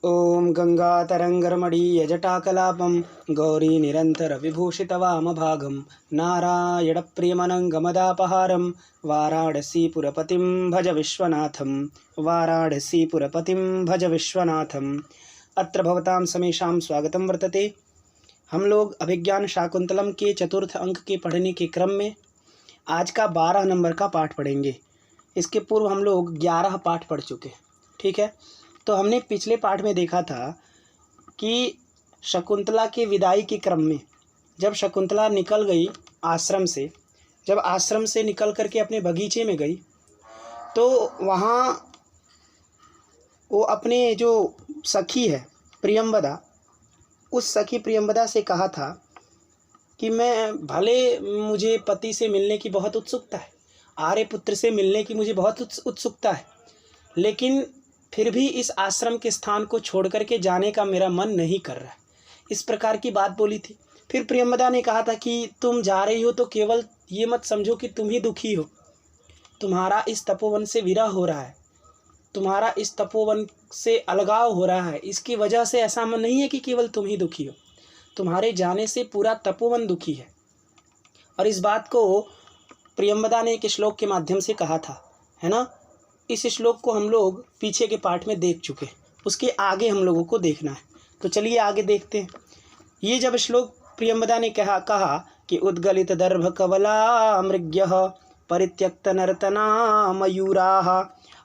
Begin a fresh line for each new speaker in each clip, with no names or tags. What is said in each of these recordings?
ॐ गङ्गातरङ्गरमणीयजटाकलापं गौरीनिरन्तरविभूषितवामभागं नारायणप्रियमनङ्गमदापहारं वाराणसीपुरपतिं भज विश्वनाथं वाराणसीपुरपतिं भज विश्वनाथम्। अत्र भवतां समेषां स्वागतं वर्तते। हम लोग अभिज्ञान शाकुंतलम के चतुर्थ अंक के पढ़ने के क्रम में आज का 12 नंबर का पाठ पढ़ेंगे। इसके पूर्व हम लोग 11 पाठ पढ़ चुके, ठीक है। तो हमने पिछले पाठ में देखा था कि शकुंतला के विदाई के क्रम में जब शकुंतला निकल गई आश्रम से, जब आश्रम से निकल करके अपने बगीचे में गई तो वहाँ वो अपने जो सखी है प्रियंवदा, उस सखी प्रियंवदा से कहा था कि मैं भले मुझे पति से मिलने की बहुत उत्सुकता है, आर्यपुत्र से मिलने की मुझे बहुत उत्सुकता है, लेकिन फिर भी इस आश्रम के स्थान को छोड़ करके जाने का मेरा मन नहीं कर रहा है। इस प्रकार की बात बोली थी। फिर प्रियंवदा ने कहा था कि तुम जा रही हो तो केवल ये मत समझो कि तुम ही दुखी हो, तुम्हारा इस तपोवन से विरह हो रहा है, तुम्हारा इस तपोवन से अलगाव हो रहा है। इसकी वजह से ऐसा मन नहीं है कि केवल तुम ही दुखी हो, तुम्हारे जाने से पूरा तपोवन दुखी है। और इस बात को प्रियंवदा ने एक श्लोक के माध्यम से कहा था, है ना। इस श्लोक को हम लोग पीछे के पाठ में देख चुके, उसके आगे हम लोगों को देखना है। तो चलिए आगे देखते हैं। ये जब श्लोक प्रियंवदा ने कहा कि उद्गलित दर्भ कवला मृग्यः परित्यक्त नर्तना मयूराः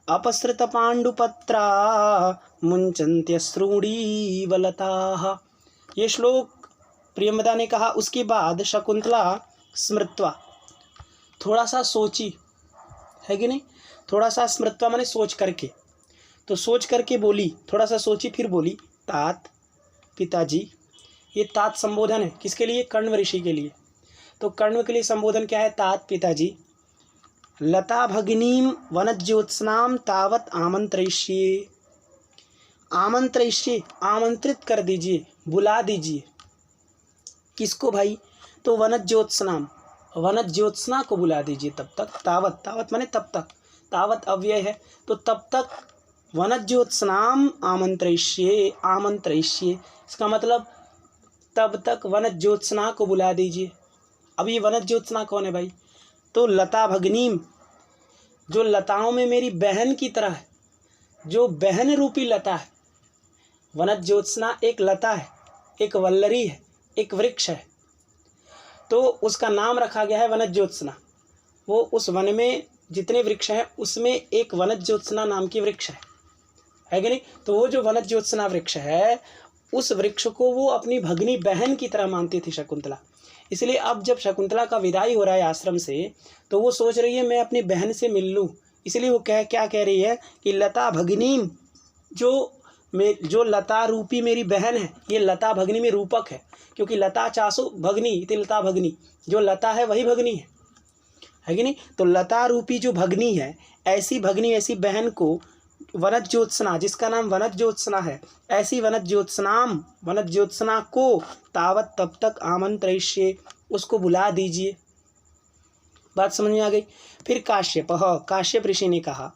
अपसृत पांडुपत्रा मुंचन्त्यश्रूणीवलताः, ये श्लोक प्रियंवदा ने कहा। उसके बाद शकुंतला स्मृत्वा, थोड़ा सा सोची, है कि नहीं, थोड़ा सा स्मृत्वा माने सोच करके, तो सोच करके बोली, थोड़ा सा सोची फिर बोली, तात पिताजी। ये तात संबोधन है किसके लिए? कण्व ऋषि के लिए। तो कण्व के लिए संबोधन क्या है? तात पिताजी, लता भगिनीम वनज्योत्स्नाम तावत आमंत्रयिष्ये, आमंत्रयिष्ये आमंत्रित कर दीजिए, बुला दीजिए। किसको भाई? तो वनज्योत्स्नाम, वनज्योत्स्ना को बुला दीजिए तब तक। तावत, तावत माने तब तक, तावत अव्यय है, तो तब तक वनज्योत्स्नाम आमंत्रयिष्ये, आमंत्रयिष्ये इसका मतलब तब तक वनज्योत्स्ना को बुला दीजिए। अब ये वनज्योत्स्ना कौन है भाई? तो लता भगिनीम, जो लताओं में मेरी बहन की तरह है, जो बहन रूपी लता है। वनज्योत्स्ना एक लता है, एक वल्लरी है, एक वृक्ष है, तो उसका नाम रखा गया है वनज्योत्स्ना। वो उस वन में जितने वृक्ष हैं उसमें एक वनज्योत्स्ना नाम की वृक्ष है कि नहीं। तो वो जो वनज्योत्स्ना वृक्ष है, उस वृक्ष को वो अपनी भगनी बहन की तरह मानती थी शकुंतला। इसलिए अब जब शकुंतला का विदाई हो रहा है आश्रम से, तो वो सोच रही है मैं अपनी बहन से मिल लूँ। इसलिए वो क्या कह रही है कि लता भगिनी, जो लता रूपी मेरी बहन है, ये लता भगनी में रूपक है, क्योंकि लता चासो भगनी इति लता भगनी, जो लता है वही भगनी है कि नहीं। तो लता रूपी जो भगनी है, ऐसी भगनी, ऐसी बहन को वनज्योत्स्ना, जिसका नाम वनज्योत्स्ना है, ऐसी वनज्योत्स्नाम, वनज्योत्स्ना को तावत तब तक आमंत्रयिष्ये, उसको बुला दीजिए। बात समझ में आ गई। फिर काश्यप, काश्यप ऋषि ने कहा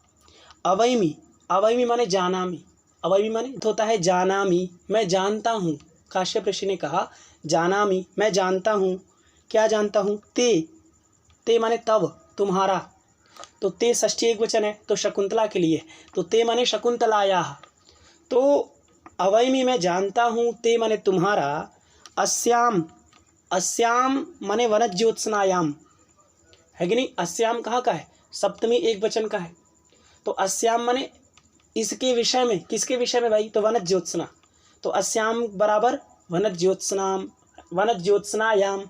अवैमी, अवैमी माने जानामी, अवैमी माने होता है जानामी, मैं जानता हूँ। काश्यप ऋषि ने कहा जानामी, मैं जानता हूँ। क्या जानता हूँ? ते, ते माने तब, तुम्हारा। तो ते षष्ठी एक वचन है, तो शकुंतला के लिए, तो ते माने शकुंतलाया। तो अवैमी मैं जानता हूँ, ते माने तुम्हारा, अस्याम, अस्याम माने वनज्योत्स्नायाम, है कि नहीं। अस्याम कहाँ का है? सप्तमी एक वचन का है। तो अस्याम माने इसके विषय में, किसके विषय में भाई? तो वनज्योत्स्ना। तो अस्याम बराबर वनज्योत्स्नाम, वनज्योत्स्नायाम,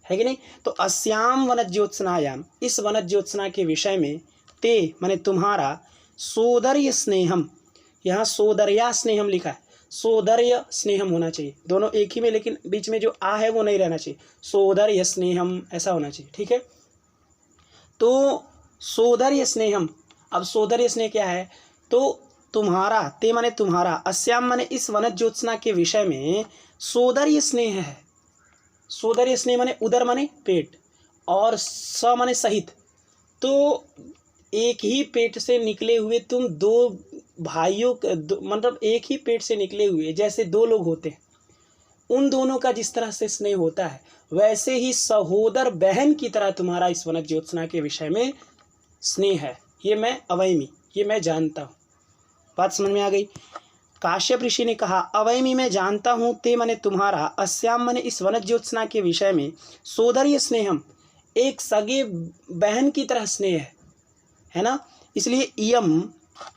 है कि नहीं। तो अस्याम वनज्योत्स्नायाम, इस वनज्योत्स्ना के विषय में, ते माने तुम्हारा, सोदर्य स्नेहम, यहाँ सोदर्या स्नेहम लिखा है, सोदर्य स्नेहम होना चाहिए, दोनों एक ही में, लेकिन बीच में जो आ है वो नहीं रहना चाहिए, सोदर्य स्नेहम ऐसा होना चाहिए, ठीक है। तो सोदर्य स्नेहम, अब सोदर्य स्नेह क्या है? तो तुम्हारा, ते माने तुम्हारा, अस्याम माने इस वनज्योत्स्ना के विषय में सोदर्य स्नेह है। सोदर्य स्नेह माने उदर माने पेट, और स माने सहित। तो एक ही पेट से निकले हुए तुम दो भाइयों मतलब एक ही पेट से निकले हुए जैसे दो लोग होते हैं, उन दोनों का जिस तरह से स्नेह होता है, वैसे ही सहोदर बहन की तरह तुम्हारा इस वनज ज्योत्सना के विषय में स्नेह है। ये मैं अवैमी, ये मैं जानता हूँ। बात समझ में आ गई। काश्यप ऋषि ने कहा, अवैमी मैं जानता हूँ, ते मने तुम्हारा, अस्याम मने इस वनज ज्योत्सना के विषय में, सोदर्य स्नेहम एक सगे बहन की तरह स्नेह है ना। इसलिए इयम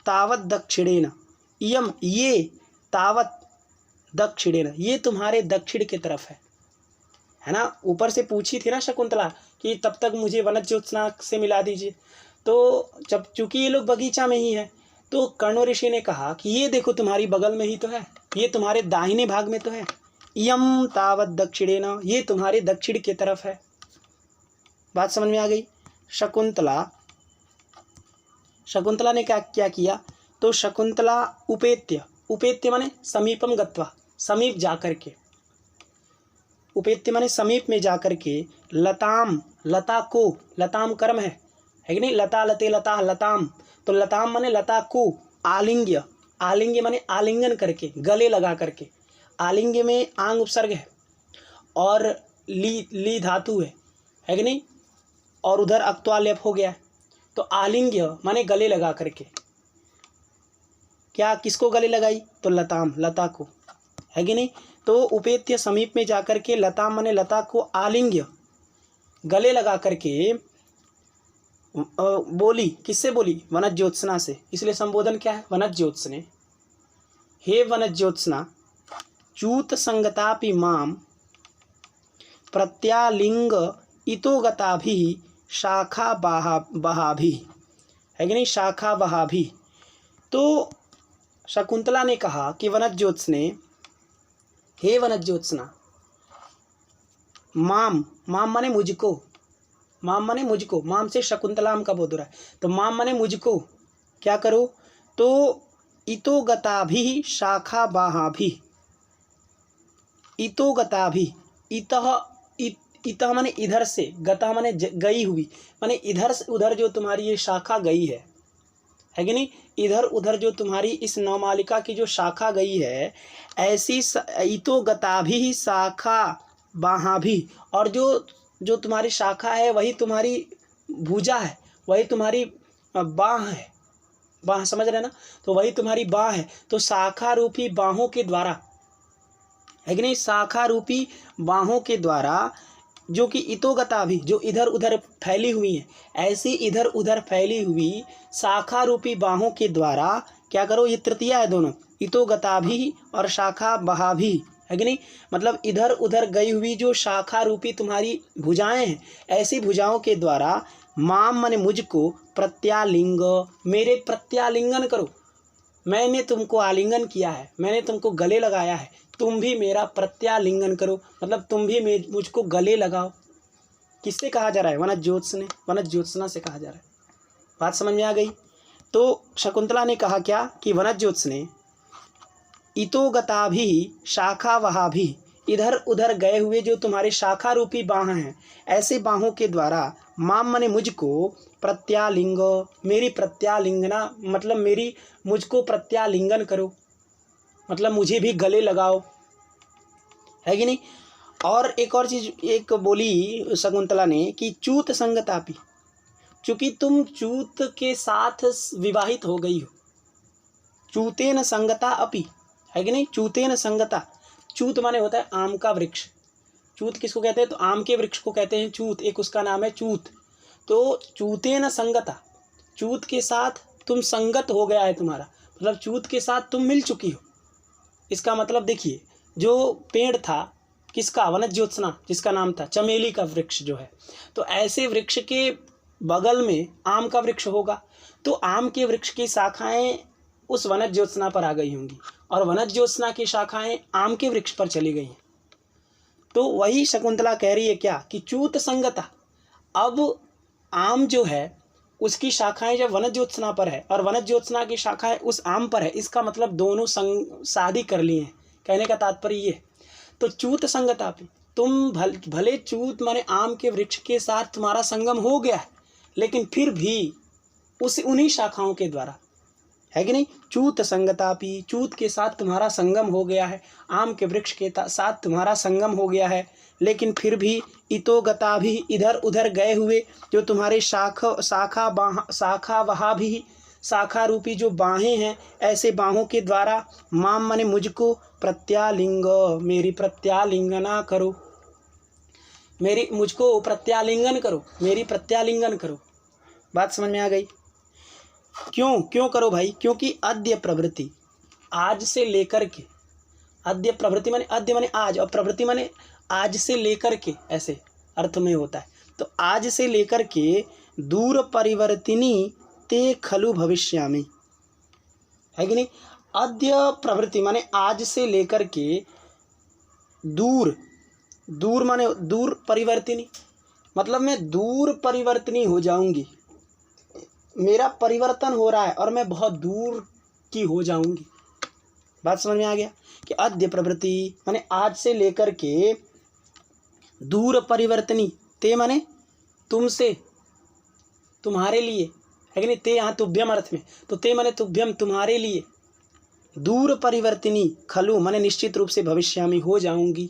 तावत दक्षिणेन, इयम ये, तावत दक्षिणेन ये तुम्हारे दक्षिण की तरफ है ना। ऊपर से पूछी थी ना शकुंतला कि तब तक मुझे वनज ज्योत्सना से मिला दीजिए, तो जब चूंकि ये लोग बगीचा में ही है, तो कर्ण ऋषि ने कहा कि ये देखो तुम्हारी बगल में ही तो है, ये तुम्हारे दाहिने भाग में तो है। इयम तावत दक्षिणेन ये तुम्हारे दक्षिण की तरफ है। बात समझ में आ गई। शकुंतला ने क्या किया, तो शकुंतला उपेत्य, उपेत्य माने समीपम गत्वा, समीप जाकर के, उपेत्य माने समीप में जाकर के, लताम, लता को, लताम कर्म है कि नहीं, लता लते लता लताम, तो लताम माने लता को, आलिंग्य, आलिंग्य माने आलिंगन करके, गले लगा करके, आलिंग्य में आंग उपसर्ग है और ली धातु है कि नहीं, और उधर अक्त्वालेप हो गया, तो आलिंग्य माने गले लगा करके, क्या किसको गले लगाई, तो लताम, लता को, है कि नहीं। तो उपेत्य समीप में जाकर के, लताम माने लता को, आलिंग्य गले लगा करके बोली, किससे बोली, वनज ज्योत्सना से। इसलिए संबोधन क्या है, वनज ज्योत्सने, हे वनज ज्योत्सना, च्यूत संगतापि माम प्रत्यालिंग इतोगताभि शाखा बहाभि, है कि नहीं, शाखा बहाभि। तो शकुंतला ने कहा कि वनज ज्योत्सने, हे वनज ज्योत्सना, माम, माम माने मुझको, माम माने मुझको, माम से शकुंतलाम का बोध रहा है, तो माम माने मुझको क्या करो, तो इतोगताभि शाखा बाहाभि, इतोगताभि, इतः माने इधर से, गता माने गई हुई, माने इधर से उधर जो तुम्हारी ये शाखा गई है कि नहीं, इधर उधर जो तुम्हारी इस नवमालिका की जो शाखा गई है, ऐसी इतोगताभि शाखा बाहाभि, और जो तुम्हारी शाखा है वही तुम्हारी भुजा है, वही तुम्हारी बाह है, बाह समझ रहे ना, तो वही तुम्हारी बाह है। तो शाखा रूपी बाहों के द्वारा, है कि नहीं, शाखा रूपी बाहों के द्वारा, जो कि इतोगता भी, जो इधर उधर फैली हुई हैं, ऐसी इधर उधर फैली हुई शाखा रूपी बाहों के द्वारा क्या करो, ये तृतीया है दोनों, इतोगता भी और शाखा बहा भी, है कि नहीं, मतलब इधर उधर गई हुई जो शाखा रूपी तुम्हारी भुजाएं हैं, ऐसी भुजाओं के द्वारा माम माने मुझको, प्रत्यालिंग मेरे प्रत्यालिंगन करो, मैंने तुमको आलिंगन किया है, मैंने तुमको गले लगाया है, तुम भी मेरा प्रत्यालिंगन करो, मतलब तुम भी मुझको गले लगाओ। किससे कहा जा रहा है, वनज ज्योत्सने, वनज ज्योत्सना से कहा जा रहा है। बात समझ में आ गई। तो शकुंतला ने कहा क्या कि वनज ज्योत्सने, इतोगताभि शाखा वहाभि, इधर उधर गए हुए जो तुम्हारे शाखा रूपी बाह हैं, ऐसे बाहों के द्वारा माम मने मुझको, प्रत्यालिंग मेरी प्रत्यालिंगना, मतलब मेरी मुझको प्रत्यालिंगन करो, मतलब मुझे भी गले लगाओ, है कि नहीं। और एक और चीज एक बोली शकुंतला ने कि च्यूत संगतापि, चूंकि तुम च्यूत के साथ विवाहित हो गई हो, च्यूतेन संगता अपि, है कि नहीं, च्यूतेन संगता, च्यूत माने होता है आम का वृक्ष, च्यूत किसको कहते हैं, तो आम के वृक्ष को कहते हैं च्यूत, एक उसका नाम है च्यूत। तो च्यूतेन संगता, च्यूत के साथ तुम संगत हो गया है तुम्हारा, मतलब च्यूत के साथ तुम मिल चुकी हो। इसका मतलब देखिए, जो पेड़ था किसका, वनज ज्योत्सना, जिसका नाम था चमेली का वृक्ष जो है, तो ऐसे वृक्ष के बगल में आम का वृक्ष होगा, तो आम के वृक्ष की शाखाएं उस वनज ज्योत्सना पर आ गई होंगी, और वनज ज्योत्सना की शाखाएं आम के वृक्ष पर चली गई हैं। तो वही शकुंतला कह रही है क्या कि च्यूत संगता, अब आम जो है उसकी शाखाएं जब वनज ज्योत्सना पर है और वनज ज्योत्सना की शाखाएं उस आम पर है, इसका मतलब दोनों शादी कर लिए हैं, कहने का तात्पर्य ये। तो च्यूत संगता पे तुम भले च्यूत माने आम के वृक्ष के साथ तुम्हारा संगम हो गया है, लेकिन फिर भी उन्हीं शाखाओं के द्वारा, है कि नहीं। चूत संगतापि, चूत के साथ तुम्हारा संगम हो गया है, आम के वृक्ष के साथ तुम्हारा संगम हो गया है, लेकिन फिर भी इतो गता भी, इधर उधर गए हुए जो तुम्हारे शाखा वहा भी, शाखा रूपी जो बाहें हैं, ऐसे बाहों के द्वारा माम मने मुझको प्रत्यालिंग, मेरी प्रत्यालिंगना करो, मुझको प्रत्यालिंगन करो, मेरी प्रत्यालिंगन करो। बात समझ में आ गई। क्यों करो भाई, क्योंकि अद्य प्रवृत्ति, आज से लेकर के, अद्य प्रवृत्ति माने अद्य माने आज, और प्रवृत्ति माने आज से लेकर के, ऐसे अर्थ में होता है। तो आज से लेकर के दूर परिवर्तिनी ते खलु भविष्यामि, है कि नहीं। अद्य प्रवृत्ति माने आज से लेकर के, दूर माने दूर परिवर्तिनी, मतलब मैं दूर परिवर्तनी हो जाऊंगी, मेरा परिवर्तन हो रहा है और मैं बहुत दूर की हो जाऊंगी। बात समझ में आ गया कि अद्य प्रवृत्ति माने आज से लेकर के, दूर परिवर्तनी, ते माने तुमसे, तुम्हारे लिए, है कि नहीं। ते यहाँ तुभ्यम अर्थ में, तो ते माने तुभ्यम, तुम्हारे लिए, दूर परिवर्तनी, खलु माने निश्चित रूप से, भविष्यामि हो जाऊंगी,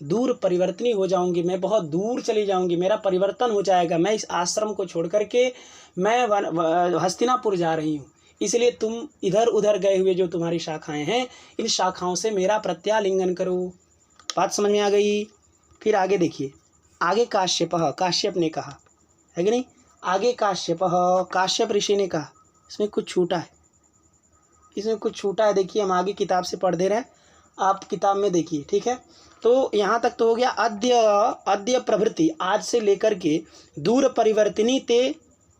दूर परिवर्तनी हो जाऊंगी, मैं बहुत दूर चली जाऊंगी, मेरा परिवर्तन हो जाएगा, मैं इस आश्रम को छोड़ करके मैं हस्तिनापुर जा रही हूँ, इसलिए तुम इधर उधर गए हुए जो तुम्हारी शाखाएं हैं, इन शाखाओं से मेरा प्रत्यालिंगन करो। बात समझ में आ गई। फिर आगे देखिए, आगे काश्यप ने कहा, है कि नहीं। आगे काश्यप ऋषि ने कहा, इसमें कुछ छूटा है, देखिए हम आगे किताब से पढ़ दे रहे हैं, आप किताब में देखिए, ठीक है। तो यहाँ तक तो हो गया, अद्य प्रवृत्ति, आज से लेकर के, दूर परिवर्तनी ते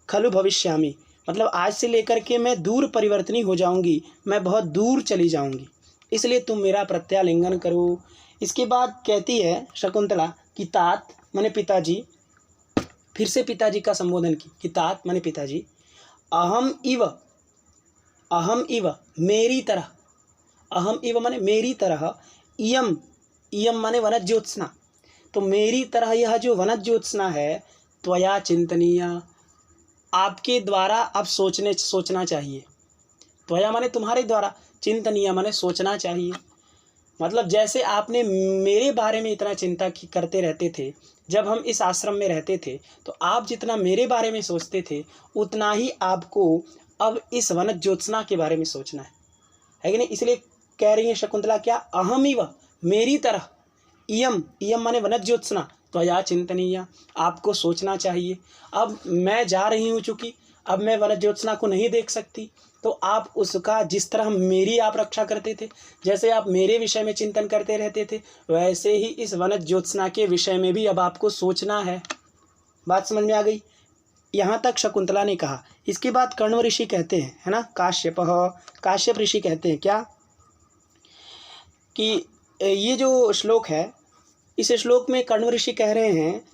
खलु भविष्यामि, मतलब आज से लेकर के मैं दूर परिवर्तनी हो जाऊंगी, मैं बहुत दूर चली जाऊंगी, इसलिए तुम मेरा प्रत्यालिंगन करो। इसके बाद कहती है शकुंतला कि तात माने पिताजी, फिर से पिताजी का संबोधन की, कि तात माने पिताजी, अहम इव मेरी तरह, अहम इव माने मेरी तरह, इयम माने वनज ज्योत्सना, तो मेरी तरह यह जो वनज ज्योत्सना है, त्वया चिंतनीय, आपके द्वारा अब सोचना चाहिए। त्वया माने तुम्हारे द्वारा, चिंतनीय माने सोचना चाहिए, मतलब जैसे आपने मेरे बारे में इतना चिंता करते रहते थे जब हम इस आश्रम में रहते थे, तो आप जितना मेरे बारे में सोचते थे, उतना ही आपको अब इस वनज ज्योत्सना के बारे में सोचना है कि नहीं। इसलिए कह रही है शकुंतला, क्या, अहमिव मेरी तरह, इयम माने वनज ज्योत्सना, त्वया चिंतनीय, आपको सोचना चाहिए। अब मैं जा रही हूँ, चूँकि अब मैं वनज ज्योत्सना को नहीं देख सकती, तो आप उसका जिस तरह मेरी आप रक्षा करते थे, जैसे आप मेरे विषय में चिंतन करते रहते थे, वैसे ही इस वनज ज्योत्सना के विषय में भी अब आपको सोचना है। बात समझ में आ गई। यहाँ तक शकुंतला ने कहा। इसके बाद कण्व ऋषि कहते हैं, है ना, काश्यप ऋषि कहते हैं क्या, कि ये जो श्लोक है, इस श्लोक में कण्व ऋषि कह रहे हैं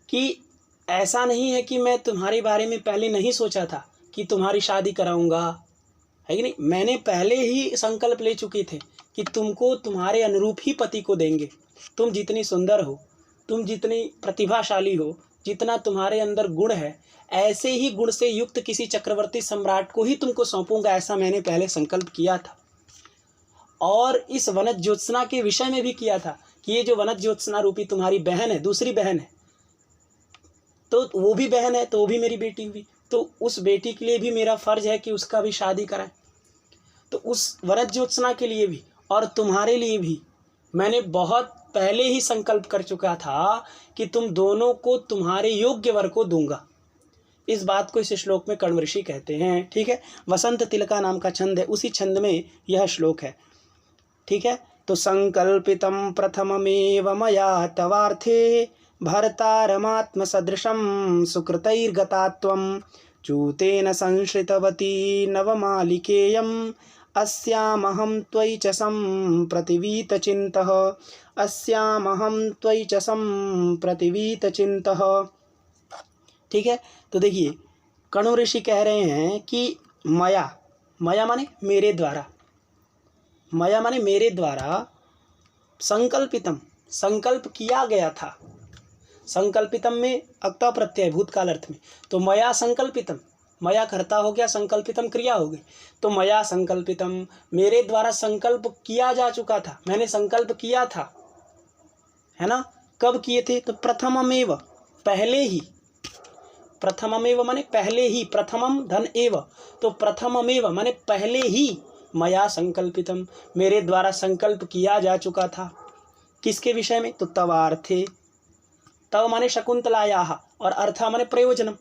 कि ऐसा नहीं है कि मैं तुम्हारे बारे में पहले नहीं सोचा था कि तुम्हारी शादी कराऊंगा, है कि नहीं। मैंने पहले ही संकल्प ले चुके थे कि तुमको तुम्हारे अनुरूप ही पति को देंगे। तुम जितनी सुंदर हो, तुम जितनी प्रतिभाशाली हो, जितना तुम्हारे अंदर गुण है, ऐसे ही गुण से युक्त किसी चक्रवर्ती सम्राट को ही तुमको सौंपूंगा, ऐसा मैंने पहले संकल्प किया था। और इस वनज ज्योत्सना के विषय में भी किया था कि ये जो वनज ज्योत्सना रूपी तुम्हारी बहन है, दूसरी बहन है, तो वो भी बहन है, तो वो भी मेरी बेटी हुई, तो उस बेटी के लिए भी मेरा फर्ज है कि उसका भी शादी कराएं। तो उस वनज ज्योत्सना के लिए भी और तुम्हारे लिए भी मैंने बहुत पहले ही संकल्प कर चुका था कि तुम दोनों को तुम्हारे योग्य वर को दूंगा। इस बात को इस श्लोक में कण्व ऋषि कहते हैं, ठीक है। वसंत तिलका नाम का छंद है, उसी छंद में यह श्लोक है, ठीक है। तो संकल्पितं प्रथममेव मया तवार्थे भर्तारमात्म सदृशं सुकृतैर्गता त्वं चूतेन संश्रितवती नवमालिकेयम् अस्यामहं त्वयि च सम्प्रतिवीतचिन्तः, अस्यामहं त्वयि च सम्प्रतिवीतचिन्तः, ठीक है। तो देखिए कण्व ऋषि कह रहे हैं कि मया माने मेरे द्वारा, मया माने मेरे द्वारा, संकल्पितम संकल्प किया गया था, संकल्पितम में अक्ता प्रत्यय भूतकाल अर्थ में, तो मया संकल्पितम मया कर्ता हो गया, संकल्पितम क्रिया हो गई। तो मया संकल्पितम, मेरे द्वारा संकल्प किया जा चुका था, मैंने संकल्प किया था, है ना। कब किए थे? तो प्रथममेव, पहले ही। प्रथममेव माने पहले ही, प्रथमम धन एव, तो प्रथममेव माने पहले ही, मया संकल्पितम, मेरे द्वारा संकल्प किया जा चुका था। किसके विषय में? तो तवार्थे, तव माने शकुंतलायाः और अर्थ माने प्रयोजनम,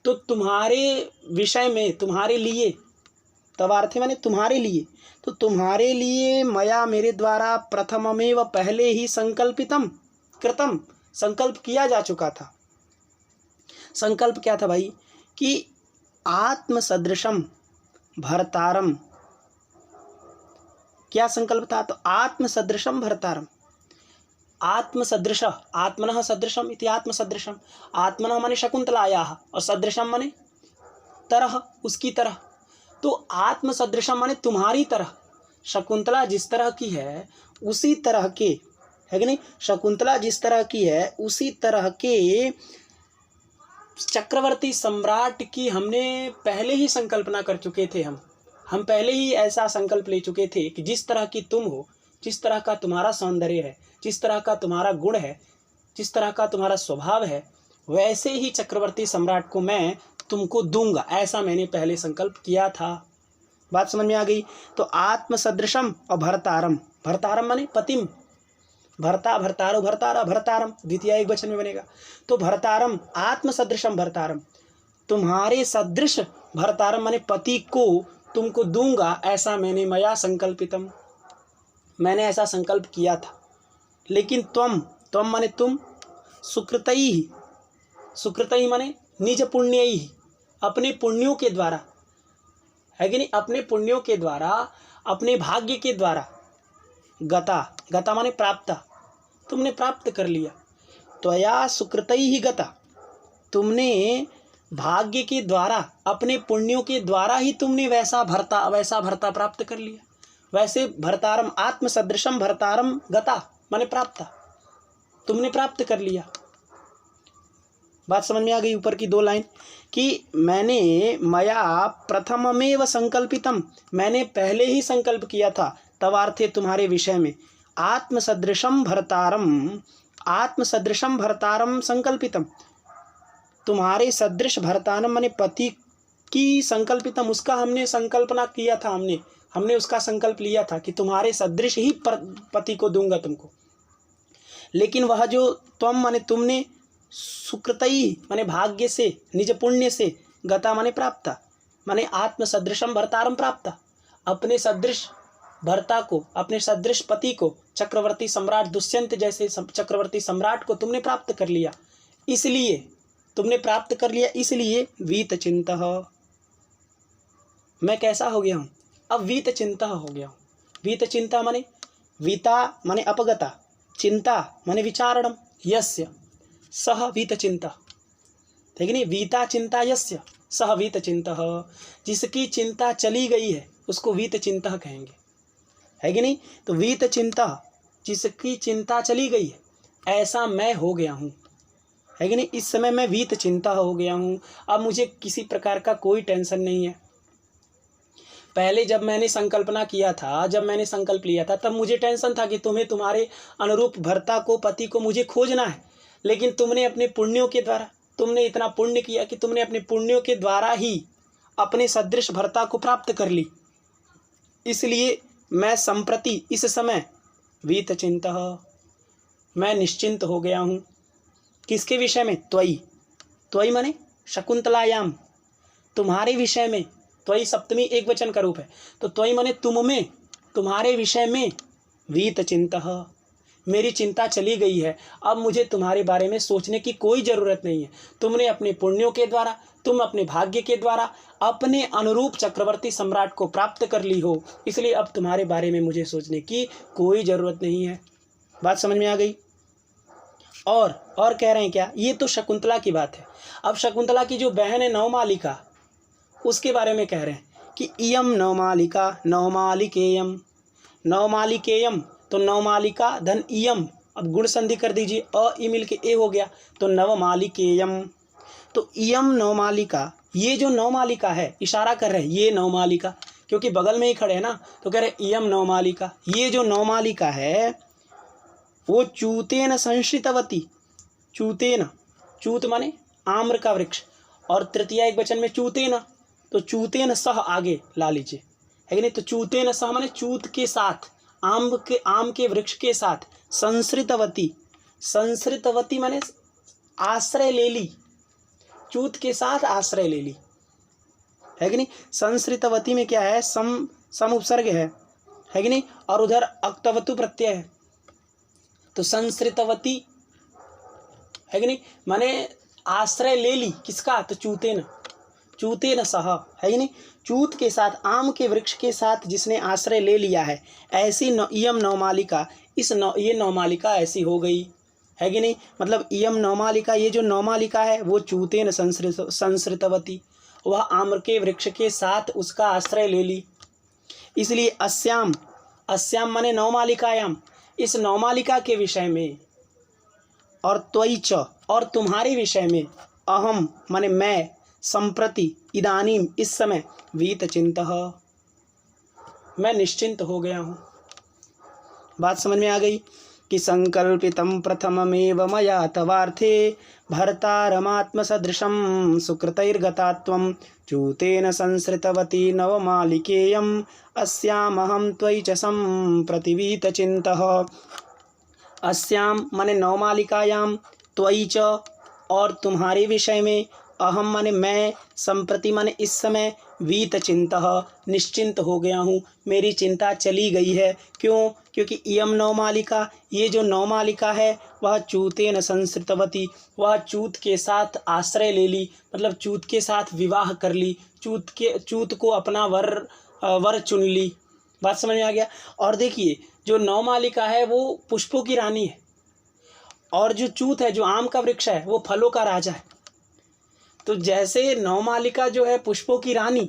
तो तुम्हारे विषय में, तुम्हारे लिए, तवार्थे माने तुम्हारे लिए, तो तुम्हारे लिए मया, मेरे द्वारा, प्रथममेव पहले ही, संकल्पितम कृतम, संकल्प किया जा चुका था। संकल्प क्या था भाई? कि आत्म सदृशम भर्तारम, क्या संकल्प था? तो आत्म सदृशम भर्तारम, आत्म सदृश, आत्मनः सदृशम इति आत्म सदृशम, आत्मनः माने शकुंतलायाः और सदृशम माने तरह, उसकी तरह। तो आत्म सदृशम माने तुम्हारी तरह, शकुंतला जिस तरह की है उसी तरह के, है कि नहीं, शकुंतला जिस तरह की है उसी तरह के चक्रवर्ती सम्राट की हमने पहले ही संकल्पना कर चुके थे। हम पहले ही ऐसा संकल्प ले चुके थे कि जिस तरह की तुम हो, जिस तरह का तुम्हारा सौंदर्य है, जिस तरह का तुम्हारा गुण है, जिस तरह का तुम्हारा स्वभाव है, वैसे ही चक्रवर्ती सम्राट को मैं तुमको दूंगा, ऐसा मैंने पहले संकल्प किया था। बात समझ में आ गई? तो आत्म सदृशम और भर्तारम, भर्तारम माने पतिम, भर्ता, भर्तारो, भर्तारा, भर्तारम द्वितीय एक वचन में बनेगा। तो भर्तारम, आत्म सदृशम भर्तारम, तुम्हारे सदृश भर्तारम माने पति को तुमको दूंगा, ऐसा मैंने मया संकल्पितम, मैंने ऐसा संकल्प किया था। लेकिन त्वम माने तुम, सुकृतई, सुकृतई माने निज पुण्यई, अपने पुण्यों के द्वारा, है कि नहीं, अपने पुण्यों के द्वारा, अपने भाग्य के द्वारा, गता, गता माने प्राप्त, तुमने प्राप्त कर लिया। त्वया सुकृतई ही गता, तुमने भाग्य के द्वारा, अपने पुण्यों के द्वारा ही तुमने वैसा भर्ता प्राप्त कर लिया। वैसे भर्तारम, आत्म सदृशम भर्तारम गता माने प्राप्त, तुमने प्राप्त कर लिया। बात समझ में आ गई? ऊपर की दो लाइन कि मैंने मया प्रथममेव संकल्पितम, मैंने पहले ही संकल्प किया था, तवार्थे तुम्हारे विषय में, आत्म सदृशम भर्तारम, आत्म सदृशम भर्तारम संकल्पितम, तुम्हारे सदृश भर्तारम माने पति की संकल्पितम, उसका हमने संकल्पना किया था, हमने उसका संकल्प लिया था कि तुम्हारे सदृश ही पति को दूंगा तुमको। लेकिन वह जो त्वम माने तुमने, सुकृतई माने भाग्य से, निज पुण्य से, गता माने प्राप्त, माने आत्म सदृशम भर्तारम प्राप्त, अपने सदृश भर्ता को, अपने सदृश पति को, चक्रवर्ती सम्राट दुष्यंत जैसे चक्रवर्ती सम्राट को तुमने प्राप्त कर लिया। इसलिए तुमने प्राप्त कर लिया, इसलिए वीत चिंतः, मैं कैसा हो गया हूँ? अब वीत चिंता हो गया हूँ। वीत चिंता माने, वीता माने अपगता, चिंता माने विचारणम, यस्य सह वीत चिंता, ठीक नहीं, वीता चिंता यस्य सह वीत चिंता, जिसकी चिंता चली गई है उसको वीत चिंता कहेंगे, है कि नहीं। तो वीत चिंता, जिसकी चिंता चली गई है, ऐसा मैं हो गया हूँ, है कि नहीं। इस समय मैं वीत चिंता हो गया हूँ, अब मुझे किसी प्रकार का कोई टेंशन नहीं है। पहले जब मैंने संकल्पना किया था, जब मैंने संकल्प लिया था, तब मुझे टेंशन था कि तुम्हें तुम्हारे अनुरूप भर्ता को, पति को मुझे खोजना है। लेकिन तुमने अपने पुण्यों के द्वारा, तुमने इतना पुण्य किया कि तुमने अपने पुण्यों के द्वारा ही अपने सदृश भर्ता को प्राप्त कर ली। इसलिए मैं संप्रति, इस समय, वीत चिंता, मैं निश्चिंत हो गया हूँ। किसके विषय में? त्वयि, त्वयि माने शकुंतलायाम, तुम्हारे विषय में। त्वयि सप्तमी एक वचन का रूप है, तो त्वयि माने तुम में, तुम्हारे विषय में। वीत चिंता, मेरी चिंता चली गई है, अब मुझे तुम्हारे बारे में सोचने की कोई ज़रूरत नहीं है। तुमने अपने पुण्यों के द्वारा, तुम अपने भाग्य के द्वारा अपने अनुरूप चक्रवर्ती सम्राट को प्राप्त कर ली हो, इसलिए अब तुम्हारे बारे में मुझे सोचने की कोई ज़रूरत नहीं है। बात समझ में आ गई? और कह रहे हैं क्या? ये तो शकुंतला की बात है। अब शकुंतला की जो बहन है नवमालिका, उसके बारे में कह रहे हैं कि इयम नवमालिका नवमालिकेयम, नवमालिकेयम, तो नवमालिका धन इयम, अब गुण संधि कर दीजिए, अ ई मिल के ए हो गया, तो नवमालिकेयम। तो इयम नवमालिका ये जो नवमालिका है, इशारा कर रहे हैं ये नवमालिका, क्योंकि बगल में ही खड़े हैं ना, तो कह रहे इयम नवमालिका, ये जो नवमालिका है वो चूतेन संश्रितवती, चूतेन, चूत माने आम्र का वृक्ष, और तृतीया एक वचन में चूतेन, तो चूतेन सह आगे ला लीजिए, है कि नहीं। तो चूतेन सह माने चूत के साथ, आम के वृक्ष के साथ, संश्रितवती, संश्रितवती माने आश्रय ले ली, चूत के साथ आश्रय ले ली, है कि नहीं। संश्रितवती में क्या है, सम उपसर्ग है कि नहीं, और उधर अक्तवतु प्रत्यय है, तो संश्रितवती, है कि नहीं, माने आश्रय ले ली किसका, तो चूतेन, चूतेन सह, है कि नहीं, चूत के साथ, आम के वृक्ष के साथ जिसने आश्रय ले लिया है, ऐसी इयम नवमालिका, ये नवमालिका ऐसी हो गई, है कि नहीं। मतलब इयम नवमालिका, ये जो नवमालिका है वो चूतेन संश्रितवती, वह आम्र के वृक्ष के साथ उसका आश्रय ले ली, इसलिए अस्याम, अस्याम माने नवमालिकायाम, इस नवमालिका के विषय में, और त्वयि च, और तुम्हारे विषय में, अहम माने मैं, संप्रति इदानीम इस समय, वीत चिंतः मैं निश्चिंत हो गया हूँ। बात समझ में आ गई कि संकल्पितं प्रथममेव मया तवार्थे भर्तारमात्मसदृशं सुकृतैर्गता त्वं चूतेन संसृतवती नवमालिकेयम् अस्यामहं त्वयि च सम्प्रतिवीतचिन्तः। अस्याम माने नवमालिकायाम, त्वयि च और तुम्हारे विषय में, अहम माने मैं, संप्रति माने इस समय, वीत चिंतः निश्चिंत हो गया हूँ, मेरी चिंता चली गई है। क्यों? क्योंकि इयम नवमालिका, ये जो नवमालिका है वह चूतेन संसृतवती, वह चूत के साथ आश्रय ले ली, मतलब चूत के साथ विवाह कर ली, चूत को अपना वर चुन ली। बात समझ में आ गया। और देखिए जो नवमालिका है वो पुष्पों की रानी है, और जो चूत है, जो आम का वृक्ष है, वो फलों का राजा है। तो जैसे नवमालिका जो है पुष्पों की रानी,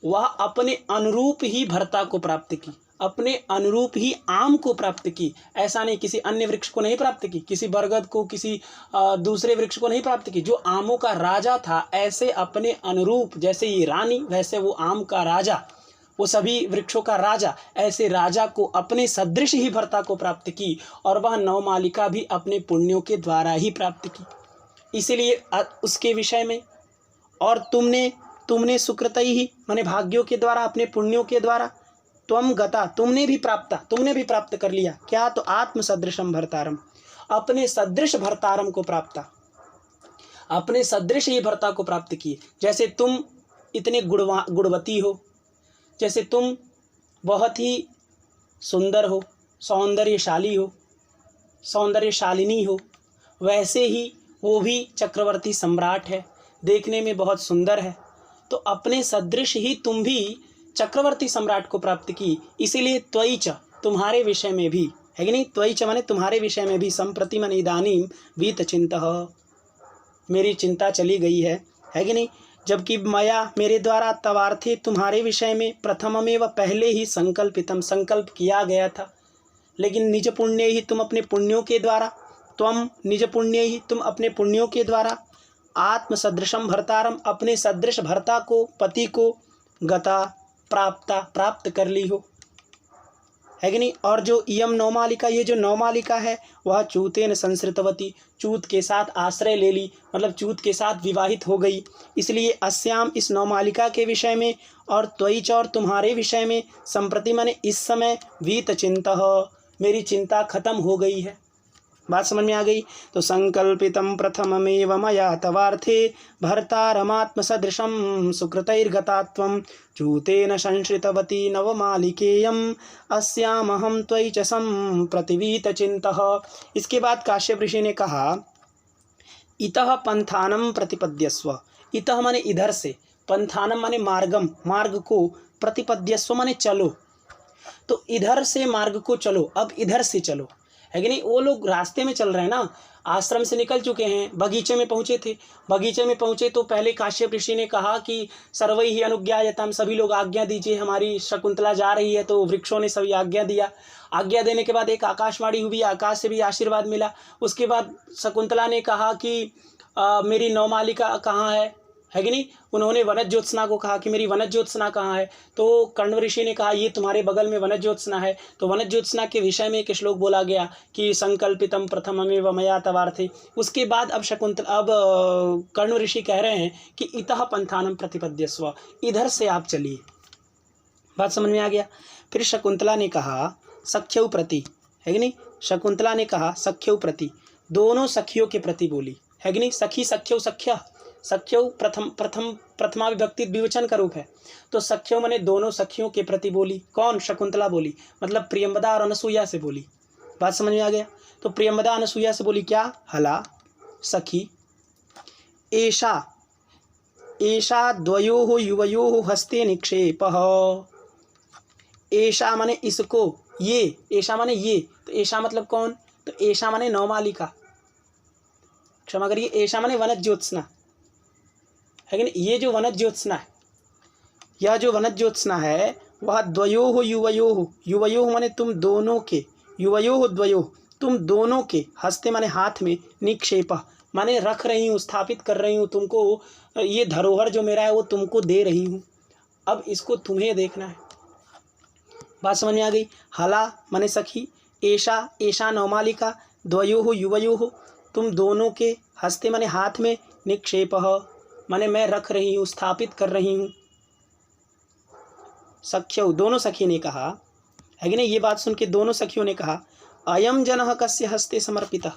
वह अपने अनुरूप ही भर्ता को प्राप्त की, अपने अनुरूप ही आम को प्राप्त की, ऐसा नहीं किसी अन्य वृक्ष को नहीं प्राप्त की, किसी बरगद को, किसी दूसरे वृक्ष को नहीं प्राप्त की। जो आमों का राजा था, ऐसे अपने अनुरूप, जैसे ये रानी वैसे वो आम का राजा, वो सभी वृक्षों का राजा, ऐसे राजा को अपने सदृश ही भर्ता को प्राप्त की, और वह नवमालिका भी अपने पुण्यों के द्वारा ही प्राप्त की। इसीलिए उसके विषय में, और तुमने सुकृतई ही माने भाग्यों के द्वारा, अपने पुण्यों के द्वारा, त्वम गता तुमने भी प्राप्त कर लिया। क्या? तो आत्म सदृशम भर्तारम, अपने सदृश भर्तारम को प्राप्त, अपने सदृश ही भर्ता को प्राप्त किए। जैसे तुम इतने गुणवती हो, जैसे तुम बहुत ही सुंदर हो, सौंदर्यशालिनी हो, वैसे ही वो भी चक्रवर्ती सम्राट है, देखने में बहुत सुंदर है। तो अपने सदृश ही तुम भी चक्रवर्ती सम्राट को प्राप्त की। इसीलिए त्वयि च, तुम्हारे विषय में भी, है कि नहीं, त्वयि च माने तुम्हारे विषय में भी, संप्रति माने इदानीम, वीत चिंतः मेरी चिंता चली गई है कि नहीं। जबकि मया मेरे द्वारा, तवार्थे तुम्हारे विषय में, प्रथममेव पहले ही, संकल्पितम संकल्प किया गया था, लेकिन निज पुण्य ही तुम अपने पुण्यों के द्वारा, त्वम निज पुण्य ही तुम अपने पुण्यों के द्वारा, आत्म सदृशम भर्तारम अपने सदृश भर्ता को, पति को, गता प्राप्त कर ली हो, है कि नहीं। और जो इयम नवमालिका, ये जो नवमालिका है वह चूतेन संसृतवती, चूत के साथ आश्रय ले ली, मतलब चूत के साथ विवाहित हो गई। इसलिए अस्याम इस नवमालिका के विषय में, और त्वयि च और तुम्हारे विषय में, संप्रति माने इस समय, वीत चिंतः मेरी चिंता खत्म हो गई है। बात समझ में आ गई। तो संकल्पितं प्रथममेव मया तवार्थे भर्तारमात्मसदृशं सुकृतैर्गता त्वं चूतेन संश्रितवती नवमालिकेयम् अस्यामहं त्वयि च सम्प्रतिवीतचिन्तः। इसके बाद काश्यप ऋषि ने कहा, इतः पंथानम प्रतिपद्यस्व, इतः माने इधर से, पंथानम माने मार्गम, मार्ग को, प्रतिपद्यस्व माने चलो, तो इधर से मार्ग को चलो, अब इधर से चलो, है कि नहीं। वो लोग रास्ते में चल रहे हैं ना, आश्रम से निकल चुके हैं, बगीचे में पहुँचे थे, बगीचे में पहुँचे तो पहले काश्यप ऋषि ने कहा कि सर्वैः अनुज्ञायताम, सभी लोग आज्ञा दीजिए, हमारी शकुंतला जा रही है। तो वृक्षों ने सभी आज्ञा दिया। आज्ञा देने के बाद एक आकाशवाणी हुई, आकाश से भी आशीर्वाद मिला। उसके बाद शकुंतला ने कहा कि मेरी नवमालिका कहाँ है, है कि नहीं। उन्होंने वनज ज्योत्सना को कहा कि मेरी वनज ज्योत्सना कहाँ है, तो कण्व ऋषि ने कहा ये तुम्हारे बगल में वनज ज्योत्सना है। तो वनज ज्योत्सना के विषय में एक श्लोक बोला गया कि संकल्पितम प्रथममेव मया तवार्थे। उसके बाद अब कण्व ऋषि कह रहे हैं कि इतः पंथानम प्रतिपद्यस्व, इधर से आप चलिए। बात समझ में आ गया। फिर शकुंतला ने कहा सख्यौ प्रति, है कि नहीं। शकुंतला ने कहा सख्यौ प्रति, दोनों सखियों के प्रति बोली, है कि नहीं। सखी सख्यौ सख्या, सख्यौ प्रथमा विभक्ति द्विवचन का रूप है। तो सख्यौ माने दोनों सखियों के प्रति बोली। कौन? शकुंतला बोली, मतलब प्रियंवदा और अनसुईया से बोली। बात समझ में आ गया। तो प्रियंवदा अनसुईया से बोली क्या? हला सखी एषा एषा द्वयोः युवयोः हस्ते निक्षेपः। एषा माने इसको, ये, एषा माने ये, तो एषा मतलब कौन? तो एषा माने नवमालिका, क्षमा करिए, एषा माने वनज ज्योत्सना, है कि नहीं। ये जो वनज ज्योत्सना है, यह जो वनज ज्योत्सना है वह द्वयोः युवयोः, युवयोः माने तुम दोनों के, युवयोः द्वयोः तुम दोनों के, हस्ते माने हाथ में, निक्षेप माने रख रही हूँ, स्थापित कर रही हूँ तुमको, ये धरोहर जो मेरा है वो तुमको दे रही हूँ, अब इसको तुम्हें देखना है। बात समझ में आ गई। हला माने सखी, एषा एषा नवमालिका, द्वयोः युवयोः तुम दोनों के, हस्ते माने हाथ में, निक्षेपः माने मैं रख रही हूँ, स्थापित कर रही हूँ। सख्यौ दोनों सखी ने कहा, है कि नहीं। ये बात सुन के दोनों सखियों ने कहा अयम जनः कस्य हस्ते समर्पितः।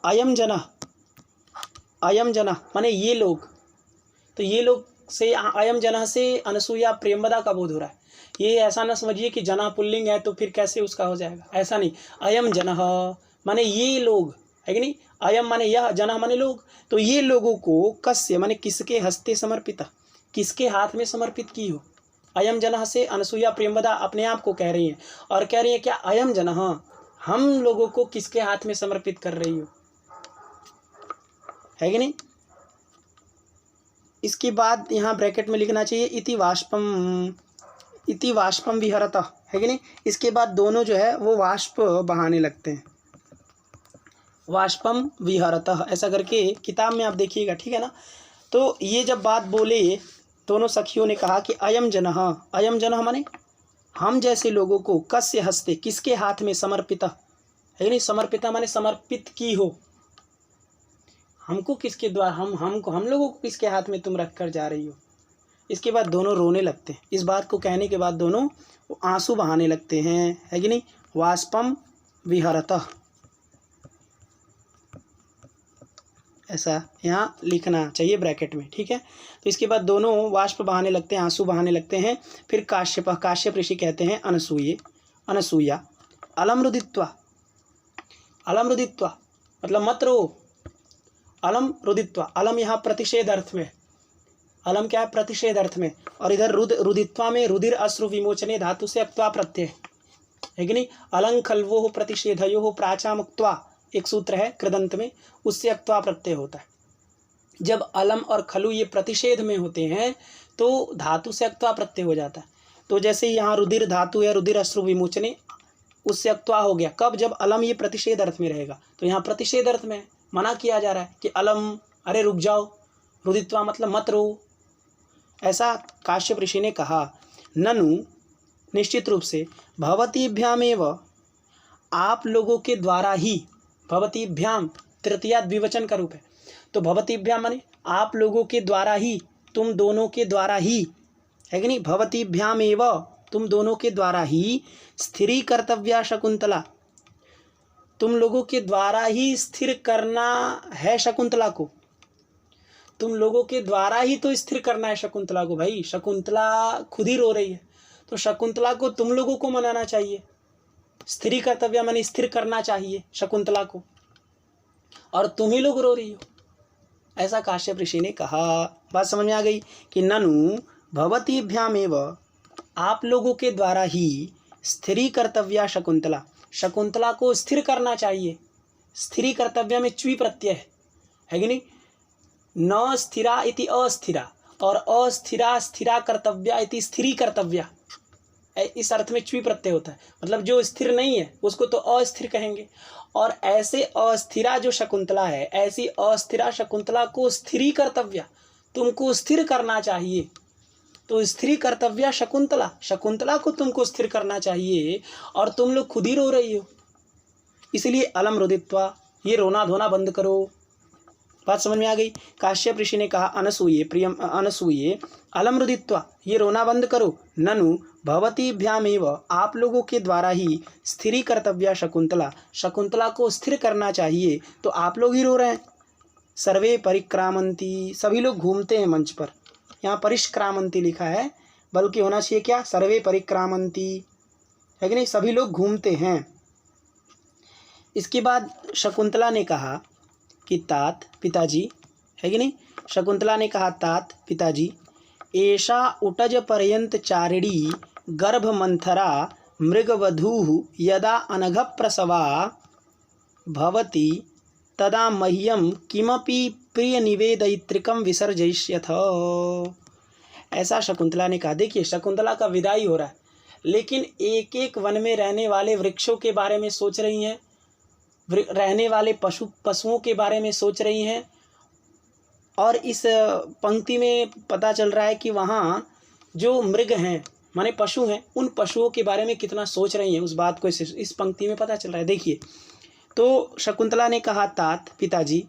अयम जनः, अयम जनः माने ये लोग, तो ये लोग से अयम जनः से अनसुईया प्रियंवदा का बोध हो रहा है। ये ऐसा ना समझिए कि जना पुल्लिंग है तो फिर कैसे उसका हो जाएगा, ऐसा नहीं। अयम जनः माने ये लोग, है कि नहीं। अयम माने यह, जनः माने लोग, तो ये लोगों को कस्य माने किसके हस्ते समर्पित, किसके हाथ में समर्पित की हो। अयम जनः से अनसुईया प्रियंवदा अपने आप को कह रही हैं और कह रही है क्या? अयम जनः, हम लोगों को किसके हाथ में समर्पित कर रही हो, है कि नहीं। इसके बाद यहाँ ब्रैकेट में लिखना चाहिए इति वाष्पम विहरतः, है कि नहीं। इसके बाद दोनों जो है वो वाष्प बहाने लगते हैं, वाष्पम विहरतः ऐसा करके किताब में आप देखिएगा, ठीक है ना। तो ये जब बात बोले दोनों सखियों ने कहा कि अयम जनः माने हम जैसे लोगों को, कस्य हस्ते किसके हाथ में, समर्पिता, है कि नहीं। समर्पिता माने समर्पित की हो, हमको किसके द्वारा, हम लोगों को किसके हाथ में तुम रख कर जा रही हो। इसके बाद दोनों रोने लगते हैं। इस बात को कहने के बाद दोनों आंसू बहाने लगते हैं, है कि नहीं। वाष्पम विहरतः ऐसा यहाँ लिखना चाहिए ब्रैकेट में, ठीक है। तो इसके बाद दोनों वाष्प बहाने लगते हैं, आंसू बहाने लगते हैं। फिर काश्यप ऋषि कहते हैं अनसूया अलम रुदित्वा मतलब मत रो, अलम रुदित्वा, अलम यहाँ प्रतिषेध अर्थ में, अलम क्या है? प्रतिषेध अर्थ में। और इधर रुदित्वा में रुधिर अश्रु विमोचने धातु से अक्त्वा प्रत्यय, है कि नहीं। अलंग खल्वो प्रतिषेधयो प्राचामुक्त्वा एक सूत्र है कृदंत में, उससे अक्त्वा प्रत्यय होता है। जब अलम और खलु ये प्रतिषेध में होते हैं तो धातु से अक्त्वा प्रत्यय हो जाता है। तो जैसे यहाँ रुधिर धातु है, रुधिर अश्रु विमोचने, उससे अक्त्वा हो गया। कब? जब अलम ये प्रतिषेध अर्थ में रहेगा। तो यहाँ प्रतिषेध अर्थ में मना किया जा रहा है कि अलम, अरे रुक जाओ, रुदित्वा मतलब मत रो, ऐसा काश्यप ऋषि ने कहा। ननु निश्चित रूप से, भवतीभ्यामेव आप लोगों के द्वारा ही, भवतीभ्याम तृतीया द्विवचन का रूप है। तो भवतीभ्याम माने आप लोगों के द्वारा ही, तुम दोनों के द्वारा ही, है कि नहीं। भवतीभ्यामेव तुम दोनों के द्वारा ही स्थिरी कर्तव्या शकुंतला, तुम लोगों के द्वारा ही स्थिर करना है शकुंतला को, तुम लोगों के द्वारा ही तो स्थिर करना है शकुंतला को। भाई शकुंतला खुद ही रो रही है तो शकुंतला को तुम लोगों को मनाना चाहिए। स्थिरी कर्तव्य माने स्थिर करना चाहिए शकुंतला को, और तुम ही लोग रो रही हो, ऐसा काश्यप ऋषि ने कहा। बात समझ में आ गई कि ननु भवतीभ्यामेव आप लोगों के द्वारा ही स्थिरी कर्तव्या शकुंतला, शकुंतला को स्थिर करना चाहिए। स्थिरी कर्तव्य में च्वी प्रत्यय है कि नहीं। न स्थिरा इति अस्थिरा और अस्थिरा स्थिरा कर्तव्या इति स्थिरी कर्तव्या, इस अर्थ में च्वी प्रत्यय होता है, मतलब जो स्थिर नहीं है उसको तो अस्थिर कहेंगे। और ऐसे अस्थिरा जो शकुंतला है, ऐसी अस्थिरा शकुंतला को स्थिरी कर्तव्य, तुमको स्थिर करना चाहिए। तो स्थिरी कर्तव्य शकुंतला, शकुंतला को तुमको स्थिर करना चाहिए और तुम लोग खुद ही रो रही हो, इसलिए अलम रुदित्वा, ये रोना धोना बंद करो। बात समझ में आ गई। काश्यप ऋषि ने कहा अनसूये प्रियम अनसूये अलम रुदित्वा, ये रोना बंद करो। ननु भवतीभ्यामेव, आप लोगों के द्वारा ही स्थिरी कर्तव्य शकुंतला, शकुंतला को स्थिर करना चाहिए, तो आप लोग ही रो रहे हैं। सर्वे परिक्रामंती, सभी लोग घूमते हैं मंच पर, यहाँ परिष्क्रामंती लिखा है, बल्कि होना चाहिए क्या, सर्वे परिक्रामंती, है कि नहीं, सभी लोग घूमते हैं। इसके बाद शकुंतला ने कहा कि तात पिताजी, है कि नहीं, शकुंतला ने कहा तात पिताजी, एषा उटज पर्यंत चारिणी गर्भ मंथरा मृगवधू यदा अनघ प्रसवा भवति तदा मह्यम किमपि प्रिय निवेदयित्रिकम विसर्जयिष्यथ। ऐसा शकुंतला ने कहा। देखिए शकुंतला का विदाई हो रहा है, लेकिन एक एक वन में रहने वाले वृक्षों के बारे में सोच रही हैं, रहने वाले पशुओं के बारे में सोच रही हैं। और इस पंक्ति में पता चल रहा है कि वहाँ जो मृग हैं माने पशु हैं, उन पशुओं के बारे में कितना सोच रही हैं, उस बात को इस पंक्ति में पता चल रहा है। देखिए तो शकुंतला ने कहा तात पिताजी,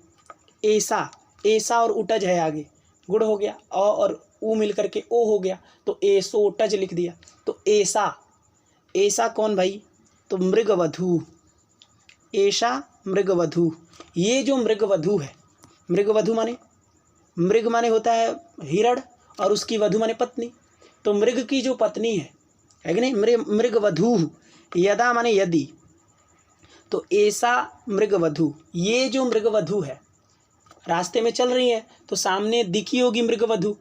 ऐसा, ऐसा और उटज है आगे, गुड़ हो गया, अ और ऊ मिल करके ओ हो गया, तो ऐसो उटज लिख दिया। तो ऐसा, ऐसा कौन भाई, तो मृगवधू, ऐसा मृगवधू, ये जो मृगवधू है, मृगवधू माने, मृग माने होता है हिरण और उसकी वधू माने पत्नी, तो मृग की जो पत्नी है कि नहीं, मृगवधू, यदा माने यदि, तो ऐसा मृगवधू, ये जो मृगवधू है, रास्ते में चल रही है तो सामने दिखी होगी मृगवधू,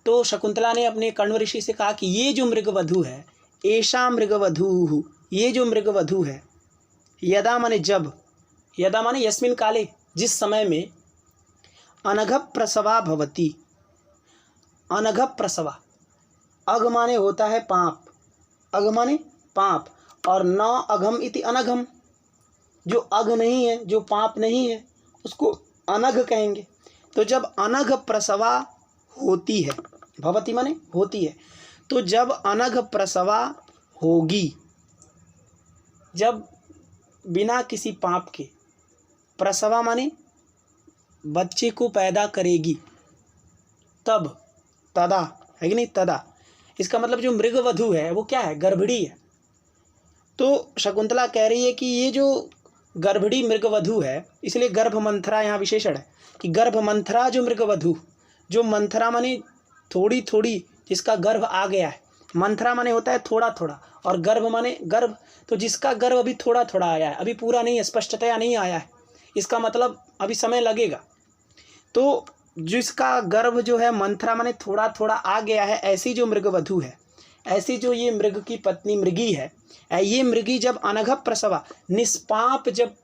तो शकुंतला ने अपने कण्व ऋषि से कहा कि ये जो मृगवधू है, ऐसा मृगवधू, ये जो मृगवधू है, यदा माने जब, यदा माने यस्मिन काले, जिस समय में, अनघ प्रसवा भवती, अनघ प्रसवा, अघ माने होता है पाप, अघ माने पाप, और न अघम इति अनघम, जो अघ नहीं है, जो पाप नहीं है, उसको अनघ कहेंगे। तो जब अनघ प्रसवा होती है, भवती माने होती है, तो जब अनघ प्रसवा होगी, जब बिना किसी पाप के, प्रसवा माने बच्चे को पैदा करेगी, तब, तदा, है कि नहीं, तदा, इसका मतलब जो मृगवधू है वो क्या है, गर्भिणी है। तो शकुंतला कह रही है कि ये जो गर्भिणी मृगवधू है, इसलिए गर्भ मंथरा यहाँ विशेषण है कि गर्भ मंथरा जो मृगवधू, जो मंथरा माने थोड़ी थोड़ी, जिसका गर्भ आ गया है, मंथरा माने होता है थोड़ा थोड़ा, और गर्भ माने गर्भ, तो जिसका गर्भ अभी थोड़ा थोड़ा आया है, अभी पूरा नहीं है, स्पष्टतया नहीं आया है, इसका मतलब अभी समय लगेगा। तो जिसका गर्भ जो है मंथरा माने थोड़ा थोड़ा आ गया है, ऐसी जो मृगवधू है, ऐसी जो ये मृग की पत्नी मृगी है, ये मृगी जब अनघ प्रसवा, निष्पाप जब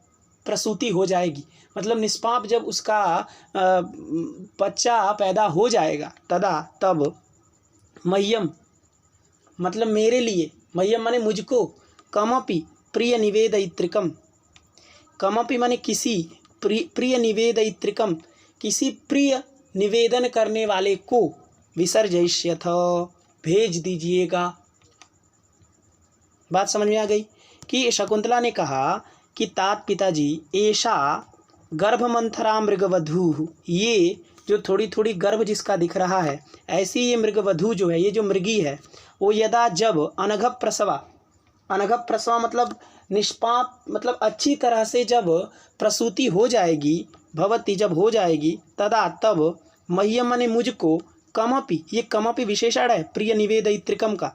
प्रसूति हो जाएगी, मतलब निष्पाप जब उसका बच्चा पैदा हो जाएगा, तदा तब, मह्यम मतलब मेरे लिए, मह्यम माने मुझको, कमपि प्रिय निवेदयित्रिकम, कमपि माने किसी, प्रिय निवेदयित्रिकम, किसी प्रिय निवेदन करने वाले को, विसर्जयिष्यथ भेज दीजिएगा। बात समझ में आ गई कि शकुंतला ने कहा कि तात पिताजी, ऐसा गर्भमंथरा मृगवधू, ये जो थोड़ी थोड़ी गर्भ जिसका दिख रहा है, ऐसी ये मृगवधू जो है, ये जो मृगी है, वो यदा जब अनघ प्रसवा, अनघ प्रसवा मतलब निष्पाप, मतलब अच्छी तरह से जब प्रसूति हो जाएगी, भवती जब हो जाएगी, तदा तब, मह्यम माने मुझको, कमपि, ये कमपि विशेषण है प्रिय निवेदयित्रिकम का,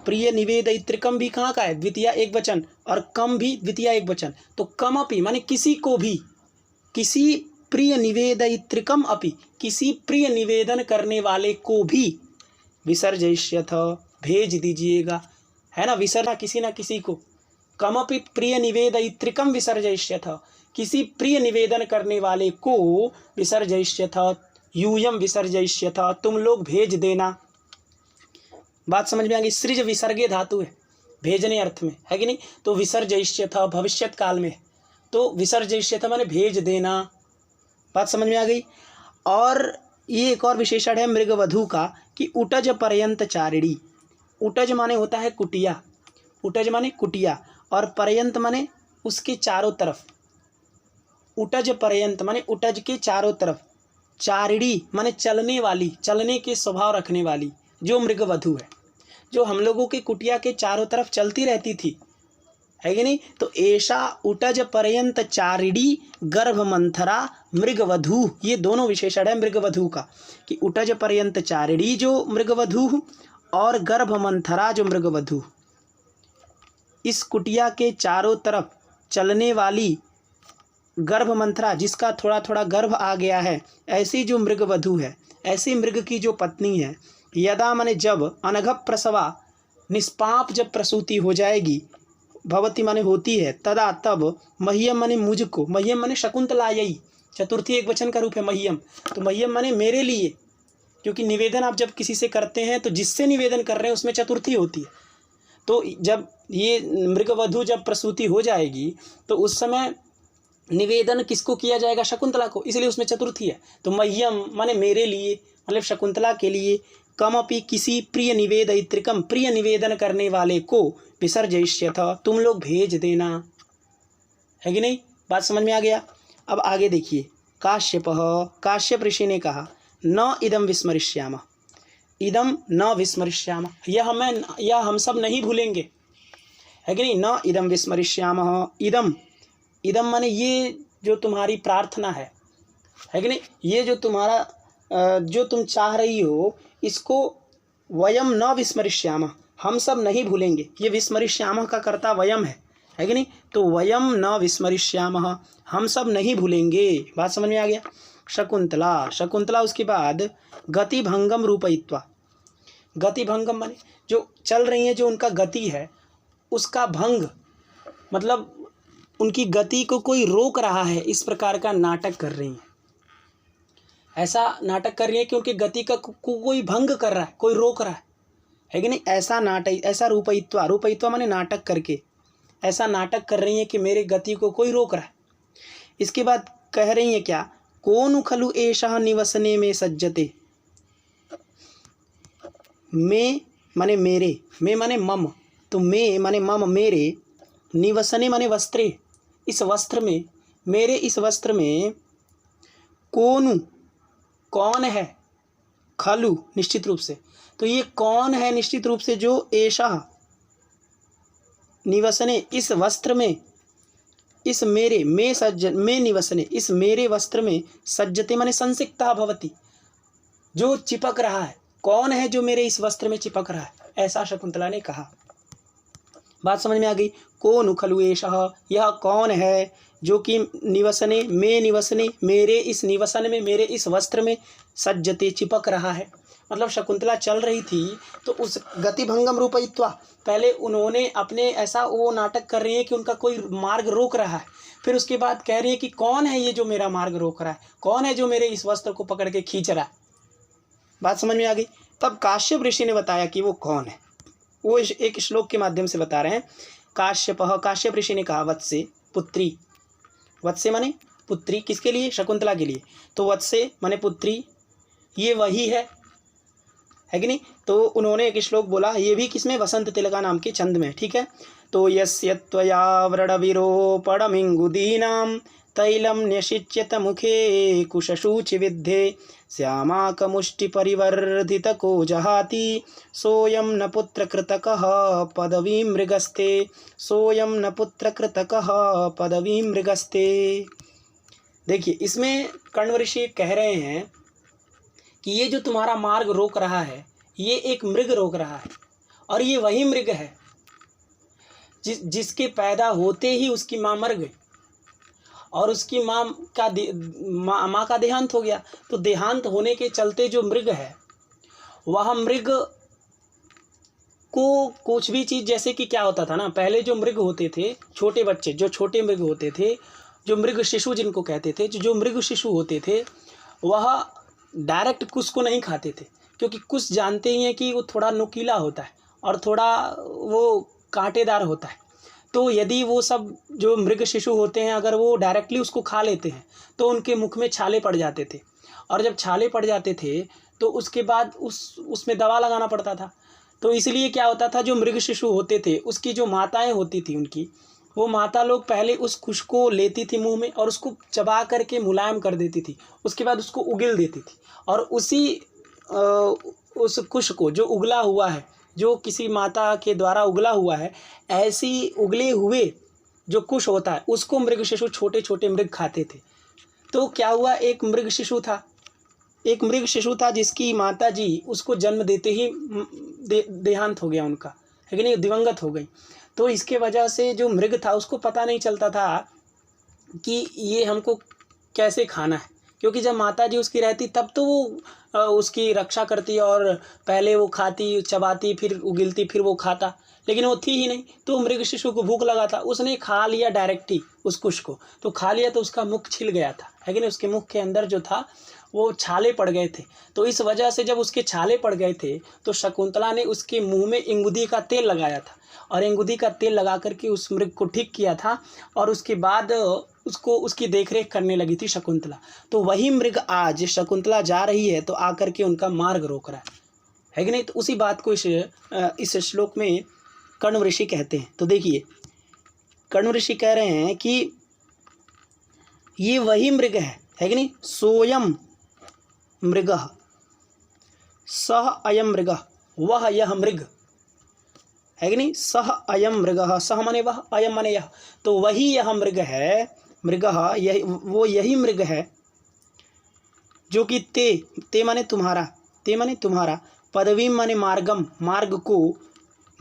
प्रिय निवेदयित्रिकम भी कहाँ का है, द्वितीय एक वचन, और कम भी द्वितीय एक वचन, तो कमपि माने किसी को भी, किसी प्रिय निवेदयित्रिकम अपि, किसी प्रिय निवेदन करने वाले को भी, विसर्जयिष्यथ भेज दीजिएगा, है ना, विसर्जना किसी ना किसी को, कमपि प्रिय निवेदयित्रिकम विसर्जयिष्यथ, किसी प्रिय निवेदन करने वाले को विसर्जयिष्यथ, यूयम विसर्जयिष्यथ, तुम लोग भेज देना। बात समझ में आ गई। सृज विसर्गे धातु है, भेजने अर्थ में, है कि नहीं। तो विसर्जयिष्यथ भविष्यत काल में, तो विसर्जयिष्यथ माने भेज देना। बात समझ में आ गई। और ये एक और विशेषण है मृगवधू का कि उटज पर्यंत चारिणी। उटज माने होता है कुटिया, उटज माने कुटिया, और पर्यंत माने उसके चारों तरफ। उटज पर्यंत माने उटज के चारों तरफ, चारिणी माने चलने वाली, चलने के स्वभाव रखने वाली जो मृगवधू है, जो हम लोगों के कुटिया के चारों तरफ चलती रहती थी, है कि नहीं। तो ऐसा उटज पर्यंत चारिणी गर्भ मंथरा मृगवधू, ये दोनों विशेषण है मृगवधू का कि उटज पर्यंत चारिणी जो मृगवधू और गर्भ मंथरा जो मृगवधू, इस कुटिया के चारों तरफ चलने वाली गर्भ मंथरा जिसका थोड़ा थोड़ा गर्भ आ गया है, ऐसी जो मृगवधू है, ऐसी मृग की जो पत्नी है, यदा माने जब, अनघ प्रसवा निष्पाप जब प्रसूति हो जाएगी, भवती माने होती है, तदा तब, मह्यम माने मुझको, मह्यम माने शकुंतलायै, चतुर्थी एक वचन का रूप है मह्यम, तो मह्यम माने मेरे लिए, क्योंकि निवेदन आप जब किसी से करते हैं तो जिससे निवेदन कर रहे हैं उसमें चतुर्थी होती है। तो जब ये मृगवधू जब प्रसूति हो जाएगी तो उस समय निवेदन किसको किया जाएगा, शकुंतला को, इसलिए उसमें चतुर्थी है। तो मह्यम माने मेरे लिए, मतलब शकुंतला के लिए, कमपि किसी प्रिय निवेदित्रकम, प्रिय निवेदन करने वाले को, विसर्जयिष्यथ तुम लोग भेज देना, है कि नहीं। बात समझ में आ गया। अब आगे देखिए, काश्यपः, काश्यप ऋषि ने कहा न इदम विस्मरिष्यामः, इदम न विस्मरिष्यामः, यह हम सब नहीं भूलेंगे, है कि नहीं। न इदम विस्मरिष्यामः, इदम, इदम माने ये जो तुम्हारी प्रार्थना है कि नहीं, ये जो तुम्हारा जो तुम चाह रही हो, इसको वयम न विस्मरिष्यामः, हम सब नहीं भूलेंगे। ये विस्मरिष्यामः का कर्ता वयम है कि नहीं। तो वयम न विस्मरिष्यामः, हम सब नहीं भूलेंगे। बात समझ में आ गया। शकुंतला, शकुंतला उसके बाद गतिभंगम रूपयित्वा, गतिभंगम माने जो चल रही है, जो उनका गति है उसका भंग, मतलब उनकी गति को कोई रोक रहा है, इस प्रकार का नाटक कर रही हैं। ऐसा नाटक कर रही है कि उनकी गति का कोई भंग कर रहा है, कोई रोक रहा है कि नहीं। ऐसा नाटक, ऐसा रूपयित्वा, रूपयित्वा माने नाटक करके, ऐसा नाटक कर रही है कि मेरे गति को कोई रोक रहा है। इसके बाद कह रही है क्या, कोनु खलु एषः निवसने में सज्जते, में माने मेरे, में माने मम, तो में माने मम मेरे, निवसने माने वस्त्रे, इस वस्त्र में, मेरे इस वस्त्र में, कोनु कौन है, खलु निश्चित रूप से, तो ये कौन है निश्चित रूप से, जो एषः निवसने इस वस्त्र में, इस मेरे में सज्जन में निवसने, इस मेरे वस्त्र में, सज्जते माने संसिक्ता भवति, जो चिपक रहा है, कौन है जो मेरे इस वस्त्र में चिपक रहा है, ऐसा शकुंतला ने कहा। बात समझ में आ गई। कौन खलु एषः, यह कौन है जो कि निवसने में, निवसने मेरे इस निवसन में, मेरे इस वस्त्र में, सज्जते चिपक रहा है। मतलब शकुंतला चल रही थी तो उस गतिभंगम रूपयित्वा, पहले उन्होंने अपने ऐसा वो नाटक कर रही है कि उनका कोई मार्ग रोक रहा है, फिर उसके बाद कह रही है कि कौन है ये जो मेरा मार्ग रोक रहा है, कौन है जो मेरे इस वस्त्र को पकड़ के खींच रहा है। बात समझ में आ गई। तब काश्यप ऋषि ने बताया कि वो कौन है, वो एक श्लोक के माध्यम से बता रहे हैं। काश्यपः, काश्यप ऋषि ने कहा वत्से पुत्री, वत्से माने पुत्री, किसके लिए, शकुंतला के लिए, तो वत्से माने पुत्री, ये वही है कि नहीं। तो उन्होंने एक श्लोक बोला, ये भी किसमें, वसंत तिलका नाम के छंद में, ठीक है। तो यस्य त्वया व्रणविरोपणमिंगुदीनां तैलम न्यषिच्यत मुखे कुशशूचि विद्धे श्यामाकमुष्टि परिवर्धितको जहाति सोयम न पुत्रकृतकः पदवीं मृगस्ते, सोयम न पुत्रकृतकः पदवीं मृगस्ते। देखिए इसमें कण्व ऋषि कह रहे हैं कि ये जो तुम्हारा मार्ग रोक रहा है, ये एक मृग रोक रहा है, और ये वही मृग है जिसके पैदा होते ही उसकी माँ मर गई और उसकी माँ का देहांत हो गया। तो देहांत होने के चलते जो मृग है, वह मृग को कुछ भी चीज़, जैसे कि क्या होता था ना, पहले जो मृग होते थे, छोटे बच्चे, जो छोटे मृग होते थे, जो मृग शिशु जिनको कहते थे, जो मृग शिशु होते थे, वह डायरेक्ट कुश को नहीं खाते थे, क्योंकि कुश जानते ही हैं कि वो थोड़ा नुकीला होता है और थोड़ा वो कांटेदार होता है। तो यदि वो सब जो मृग शिशु होते हैं अगर वो डायरेक्टली उसको खा लेते हैं तो उनके मुख में छाले पड़ जाते थे, और जब छाले पड़ जाते थे तो उसके बाद उसमें दवा लगाना पड़ता था। तो इसलिए क्या होता था, जो मृग शिशु होते थे उसकी जो माताएं होती थी उनकी, वो माता लोग पहले उस कुश को लेती थी मुंह में और उसको चबा करके मुलायम कर देती थी, उसके बाद उसको उगिल देती थी, और उस कुश को जो उगला हुआ है, जो किसी माता के द्वारा उगला हुआ है, ऐसी उगले हुए जो कुश होता है उसको मृग शिशु, छोटे छोटे मृग खाते थे। तो क्या हुआ, एक मृग शिशु था जिसकी माता जी उसको जन्म देते ही देहांत हो गया उनका, है कि नहीं, दिवंगत हो गई। तो इसके वजह से जो मृग था उसको पता नहीं चलता था कि ये हमको कैसे खाना है, क्योंकि जब माता जी उसकी रहती तब तो वो उसकी रक्षा करती और पहले वो खाती, चबाती, फिर उगिलती, फिर वो खाता, लेकिन वो थी ही नहीं। तो मृग शिशु को भूख लगा था, उसने खा लिया डायरेक्ट ही उस कुश को, तो खा लिया तो उसका मुख छिल गया था, है कि नहीं, उसके मुख के अंदर जो था वो छाले पड़ गए थे। तो इस वजह से जब उसके छाले पड़ गए थे तो शकुंतला ने उसके मुंह में इंगुदी का तेल लगाया था, और इंगुदी का तेल लगा करके उस मृग को ठीक किया था, और उसके बाद उसको उसकी देखरेख करने लगी थी शकुंतला। तो वही मृग आज शकुंतला जा रही है तो आकर के उनका मार्ग रोक रहा है कि नहीं। तो उसी बात को इस श्लोक में कण्व ऋषि कहते हैं। तो देखिए, कण्व ऋषि कह रहे हैं कि ये वही मृग है कि नहीं, सोयम मृगः सह अयम मृगः, वह यह मृग, है कि नहीं, सह अयम मृगः, सह माने वह, अयम माने यह, तो वही यह मृग है, मृगः यही मृग है जो कि ते माने तुम्हारा, पदवीम माने मार्गम, मार्ग को,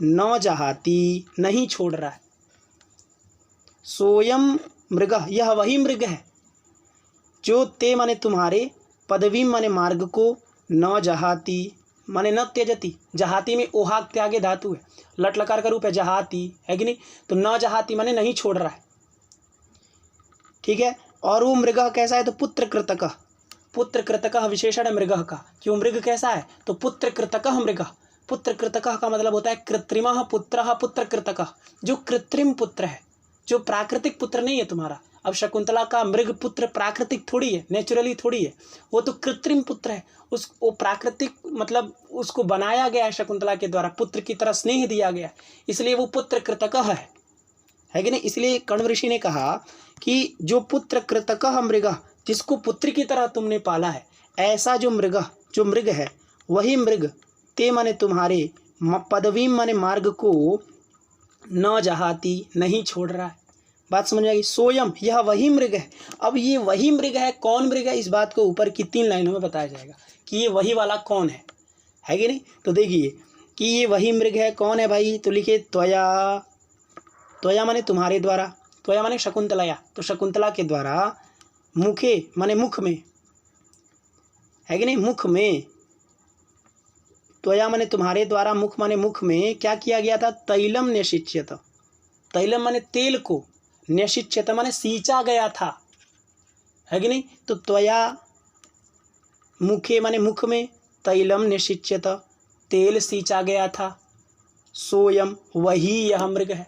न जहाती नहीं छोड़ रहा है। सोयम मृगः, यह वही मृग है जो ते माने तुम्हारे, पदवीम माने मार्ग को, न जहाती माने न त्यजती, जहाती में ओहाक त्यागे धातु है, लट लकार का रूप है जहाती, है कि नहीं, तो न जहाती माने नहीं छोड़ रहा है, ठीक है। और वो मृगः कैसा है, तो पुत्र कृतकः विशेषण मृगः का, क्यों मृग कैसा है, तो पुत्र कृतकः मृगः। पुत्र कृतकः का मतलब होता है कृत्रिमः पुत्रः, पुत्र कृतकः, जो कृत्रिम पुत्र है, जो प्राकृतिक पुत्र नहीं है तुम्हारा। अब शकुंतला का मृग पुत्र प्राकृतिक थोड़ी है, नेचुरली थोड़ी है, वो तो कृत्रिम पुत्र है। वो प्राकृतिक मतलब उसको बनाया गया है शकुंतला के द्वारा, पुत्र की तरह स्नेह दिया गया, इसलिए वो पुत्र कृतकः है कि नहीं। इसलिए कण्व ऋषि ने कहा कि जो पुत्र कृतकः मृग, जिसको पुत्र की तरह तुमने पाला है, ऐसा जो मृग है वही मृग, ते माने तुम्हारे, पदवीम माने मार्ग को, न जहाती नहीं छोड़ रहा है। बात समझ आएगी। सोयम, यह वही मृग है। अब ये वही मृग है, कौन मृग है, इस बात को ऊपर की 3 लाइनों में बताया जाएगा कि ये वही वाला कौन है कि नहीं। तो देखिए कि ये वही मृग है, कौन है भाई, तो लिखिए त्वया माने तुम्हारे द्वारा, त्वया माने शकुंतलया, तो शकुंतला के द्वारा, मुखे माने मुख में, है कि नहीं, मुख में, त्वया माने तुम्हारे द्वारा, मुख माने मुख में क्या किया गया था, तैलम निशिच्यत, तैलम माने तेल को, निशिच्यत माने सींचा गया था, है कि नहीं। तो त्वया मुखे माने मुख में, तैलम निशिच्यत तेल सींचा गया था, सोयम वही यह मृग है।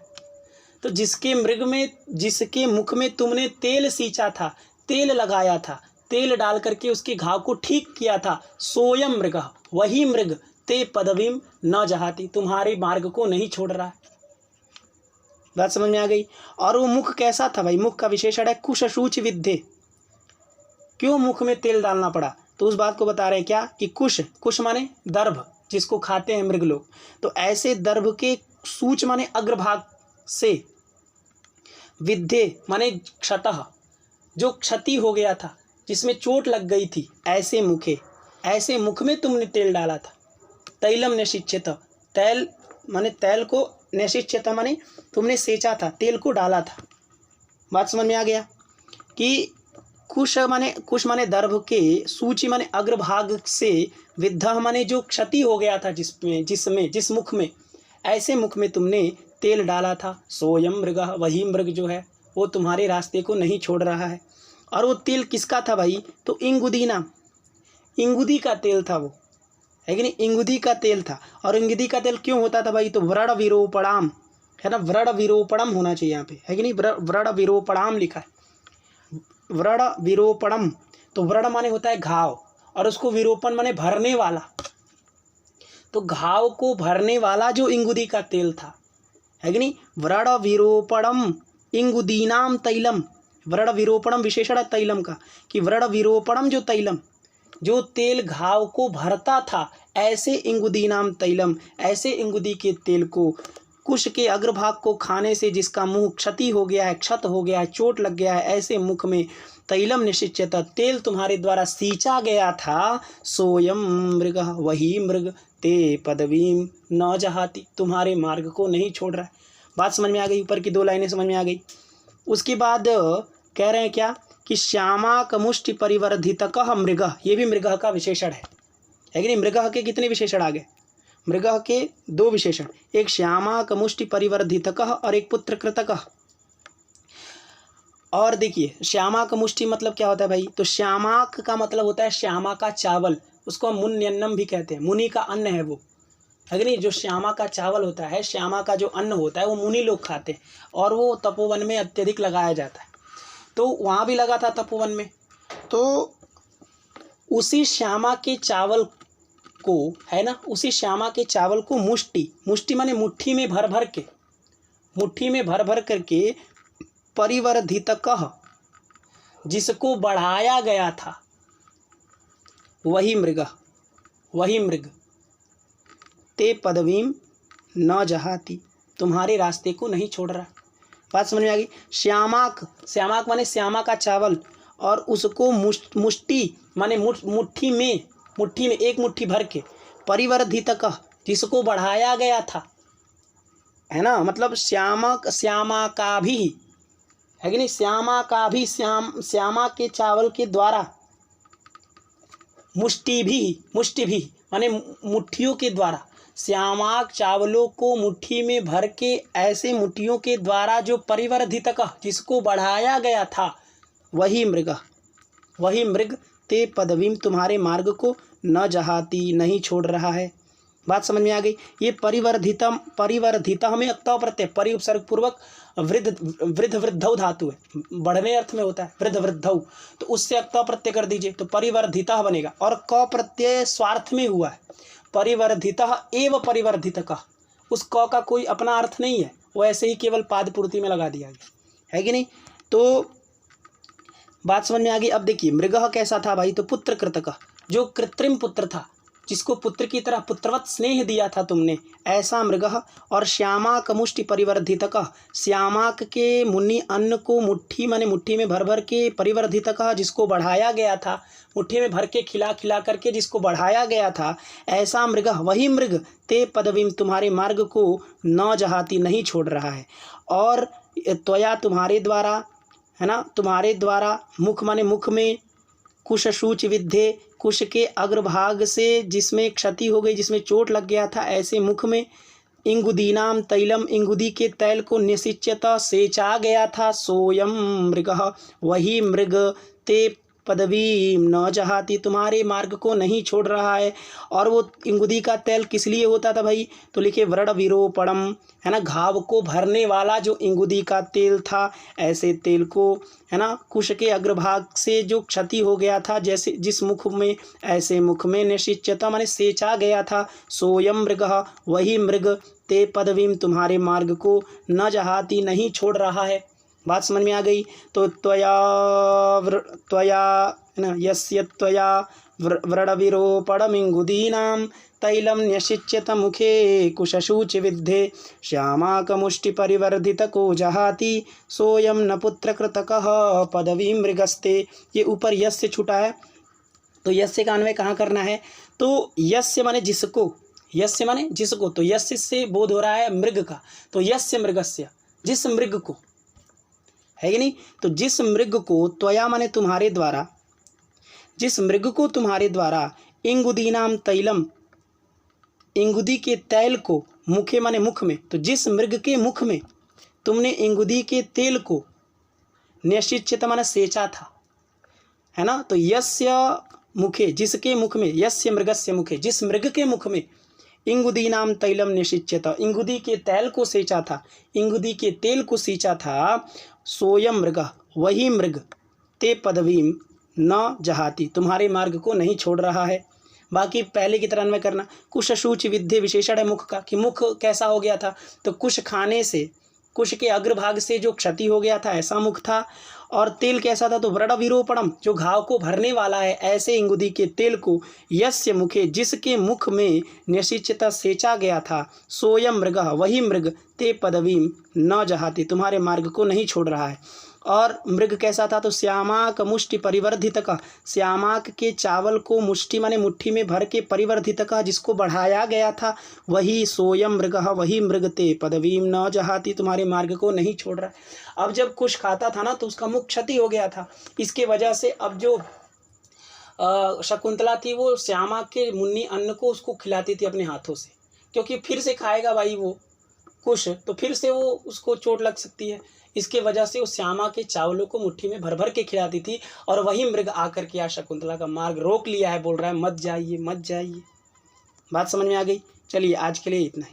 तो जिसके मुख में तुमने तेल सींचा था, तेल लगाया था, तेल डाल करके उसके घाव को ठीक किया था, सोयम मृग वही मृग, ते पदवीम न जहाती तुम्हारे मार्ग को नहीं छोड़ रहा है। बात समझ में आ गई। और वो मुख कैसा था भाई, मुख का विशेषण है कुशशूच विद्धे। क्यों मुख में तेल डालना पड़ा, तो उस बात को बता रहे हैं क्या कि कुश माने दर्भ, जिसको खाते हैं मृग लोग, तो ऐसे दर्भ के सूच माने अग्रभाग से, विद्धे माने क्षतः, जो क्षति हो गया था, जिसमें चोट लग गई थी, ऐसे मुख में तुमने तेल डाला था। तैलम निशिच्यत, तैल माने तेल को, निशिच्यत माने तुमने सेचा था, तेल को डाला था। बात समझ में आ गया कि कुश माने दर्भ के, सूची माने अग्रभाग से, विद्धा माने जो क्षति हो गया था जिस मुख में, ऐसे मुख में तुमने तेल डाला था। सोयम मृग, वही मृग जो है वो तुम्हारे रास्ते को नहीं छोड़ रहा है। और वो तेल किसका था भाई, तो इंगुदी का तेल था वो, है कि नहीं, इंगुदी का तेल था। और इंगुदी का तेल क्यों होता था भाई, तो व्रण विरूपणाम, है ना, व्रण विरोपणम होना चाहिए यहाँ पे, है कि नहीं, व्रण विरोपणाम लिखा है, व्रण विरोपणम। तो व्रण माने होता है घाव, और उसको विरोपण माने भरने वाला, तो घाव को भरने वाला जो इंगुदी का तेल था, है कि नहीं, व्रण विरोपणम इंगुदीनाम तैलम, व्रण विरोपणम विशेषण है तैलम का, कि व्रण विरोपणम जो तैलम, जो तेल घाव को भरता था, ऐसे इंगुदीनाम तैलम, ऐसे इंगुदी के तेल को, कुश के अग्रभाग को खाने से जिसका मुंह क्षति हो गया है, क्षत हो गया है, चोट लग गया है, ऐसे मुख में तैलम निषिच्यत, तेल तुम्हारे द्वारा सींचा गया था, सोयम मृग, वही मृग, ते पदवीम न जहाती, तुम्हारे मार्ग को नहीं छोड़ रहा है। बात समझ में आ गई, ऊपर की 2 लाइनें समझ में आ गई। उसके बाद कह रहे हैं क्या, कि श्यामाक मुष्टि परिवर्धितकः मृग, ये भी मृग का विशेषण है कि नहीं। मृग के कितने विशेषण आ गए, मृग के 2 विशेषण, एक श्यामाक मुष्टि परिवर्धितकः और एक पुत्रकृतकः। और देखिए श्यामाक मुष्टि मतलब क्या होता है भाई, तो श्यामाक का मतलब होता है श्यामा का चावल, उसको हम मुन्यन्नम भी कहते हैं, मुनि का अन्न है वो, है कि नहीं। जो श्यामा का चावल होता है, श्यामा का जो अन्न होता है, वो मुनि लोग खाते हैं, और वो तपोवन में अत्यधिक लगाया जाता है। तो वहाँ भी लगा था तपोवन में, तो उसी श्यामा के चावल को, है ना, उसी श्यामा के चावल को मुष्टि, मुष्टि माने मुट्ठी में भर भर के, मुट्ठी में भर भर करके, परिवर्धितकः जिसको बढ़ाया गया था, वही मृग, वही मृग, ते पदवीम न जहाती, तुम्हारे रास्ते को नहीं छोड़ रहा। बात समझ में आ गई। श्यामाक, श्यामाक माने श्यामा का चावल, और उसको मुष्टि माने मुट्ठी में, मुट्ठी में एक मुट्ठी भर के, परिवर्धितकः जिसको बढ़ाया गया था, है ना, मतलब श्यामा का भी, है कि नहीं, श्यामा का भी, श्यामा के चावल के द्वारा, मुष्टि भी माने मुट्ठियों के द्वारा, श्यामाक चावलों को मुट्ठी में भर के, ऐसे मुट्ठियों के द्वारा जो परिवर्धितकः जिसको बढ़ाया गया था, वही मृग, वही मृग, ते पदवीम तुम्हारे मार्ग को न जहाती नहीं छोड़ रहा है। बात समझ में आ गई। ये परिवर्धितम, परिवर्धिता में अक्तव प्रत्यय, परि उपसर्ग पूर्वक वृद्ध वृद्धौ धातु है, बढ़ने अर्थ में होता है, वृद्ध वृद्धौ, तो उससे अक्तव प्रत्यय कर दीजिए तो परिवर्धिता बनेगा, और क प्रत्यय स्वार्थ में हुआ है, परिवर्धिता एव परिवर्धितकः, उस क का कोई अपना अर्थ नहीं है, वो ऐसे ही केवल पाद पूर्ति में लगा दिया गया, है कि नहीं। तो बात समझ में आ गई। अब देखिए मृग कैसा था भाई, तो पुत्र कृतक, जो कृत्रिम पुत्र था, जिसको पुत्र की तरह पुत्रवत स्नेह दिया था तुमने, ऐसा मृग। और श्यामाक मुष्टि परिवर्धितकः, श्यामाक के मुनि अन्न को मुट्ठी माने मुट्ठी में भर भर के, परिवर्धितकः जिसको बढ़ाया गया था, मुट्ठी में भर के खिला खिला करके जिसको बढ़ाया गया था, ऐसा मृग, वही मृग, ते पदवीम तुम्हारे मार्ग को न जहाती नहीं छोड़ रहा है। और त्वया तुम्हारे द्वारा, है ना, तुम्हारे द्वारा, मुख माने मुख में, कुश शूच विद्धे, कुश के अग्रभाग से जिसमें क्षति हो गई, जिसमें चोट लग गया था, ऐसे मुख में, इंगुदीनाम तैलम इंगुदी के तैल को निषिच्यत सेचा गया था, सोयम मृग, वही मृग, ते पदवी न जहाती तुम्हारे मार्ग को नहीं छोड़ रहा है। और वो इंगुदी का तेल किस लिए होता था भाई, तो लिखे व्रण विरोपणम, है ना, घाव को भरने वाला जो इंगुदी का तेल था, ऐसे तेल को, है ना, कुश के अग्रभाग से जो क्षति हो गया था, जैसे जिस मुख में, ऐसे मुख में, निषिच्यता माने सेचा गया था, सोयम मृग, वही मृग, ते पदवीम तुम्हारे मार्ग को न जहाती नहीं छोड़ रहा है। बात समझ में आ गई। तो त्वया न यस्य त्वया व्रणविरोपणमिंगुदीनां तैलं न्यषिच्यत मुखे कुशशूच विद्धे श्यामाकमुष्टि परिवर्धितको जहाति सोयम न पुत्रकृतकः पदवीं मृगस्ते। ये ऊपर यस्य छूटा है, तो यस्य का अन्वय कहाँ करना है, तो यस्य माने जिसको, यस्य माने जिसको, तो यस्य से बोध हो रहा है मृग का, तो यस्य मृगस्य, जिस मृग को, है कि नहीं, तो जिस मृग को, त्वया माने तुम्हारे द्वारा, जिस मृग को तुम्हारे द्वारा, इंगुदीनाम तैलम इंगुदी के तैल को, मुखे माने मुख में, तो जिस मृग के मुख में तुमने इंगुदी के तेल को, निश्चित माने सेचा था, है ना, तो यस्य मुखे, जिसके मुख में, यस्य मृगस्य मुखे, जिस मृग के मुख में इंगुदीनाम तैलम निषिच्यत, इंगुदी के तेल को सेंचा था, इंगुदी के तेल को सींचा था। सोयम मृग, वही मृग, ते पदवीम न जहाती, तुम्हारे मार्ग को नहीं छोड़ रहा है। बाकी पहले की तरह अन्वय करना। कुश शूच विद्य विशेषण है मुख का, कि मुख कैसा हो गया था, तो कुश खाने से, कुश के अग्रभाग से जो क्षति हो गया था ऐसा मुख था। और तेल कैसा था, तो व्रण विरूपणम, जो घाव को भरने वाला है, ऐसे इंगुदी के तेल को यस्य मुखे, जिसके मुख में निषिच्यत सेंचा गया था, सोयम मृग, वही मृग, ते पदवीम न जहाती, तुम्हारे मार्ग को नहीं छोड़ रहा है। और मृग कैसा था, तो श्यामाक मुष्टि परिवर्धित का, श्यामाक के चावल को मुष्टि माने मुट्ठी में भर के परिवर्धित का, जिसको बढ़ाया गया था, वही सोयम मृग, वही मृग, ते पदवीम न जहाती, तुम्हारे मार्ग को नहीं छोड़ रहा है। अब जब कुछ खाता था ना तो उसका मुख क्षति हो गया था, इसके वजह से अब जो शकुंतला थी वो श्यामा के मुन्नी अन्न को उसको खिलाती थी अपने हाथों से, क्योंकि फिर से खाएगा भाई वो कुश, तो फिर से वो उसको चोट लग सकती है। इसके वजह से वो श्यामा के चावलों को मुट्ठी में भर भर के खिलाती थी, और वही मृग आकर के आज शकुंतला का मार्ग रोक लिया है, बोल रहा है मत जाइए मत जाइए। बात समझ में आ गई? चलिए आज के लिए इतना ही।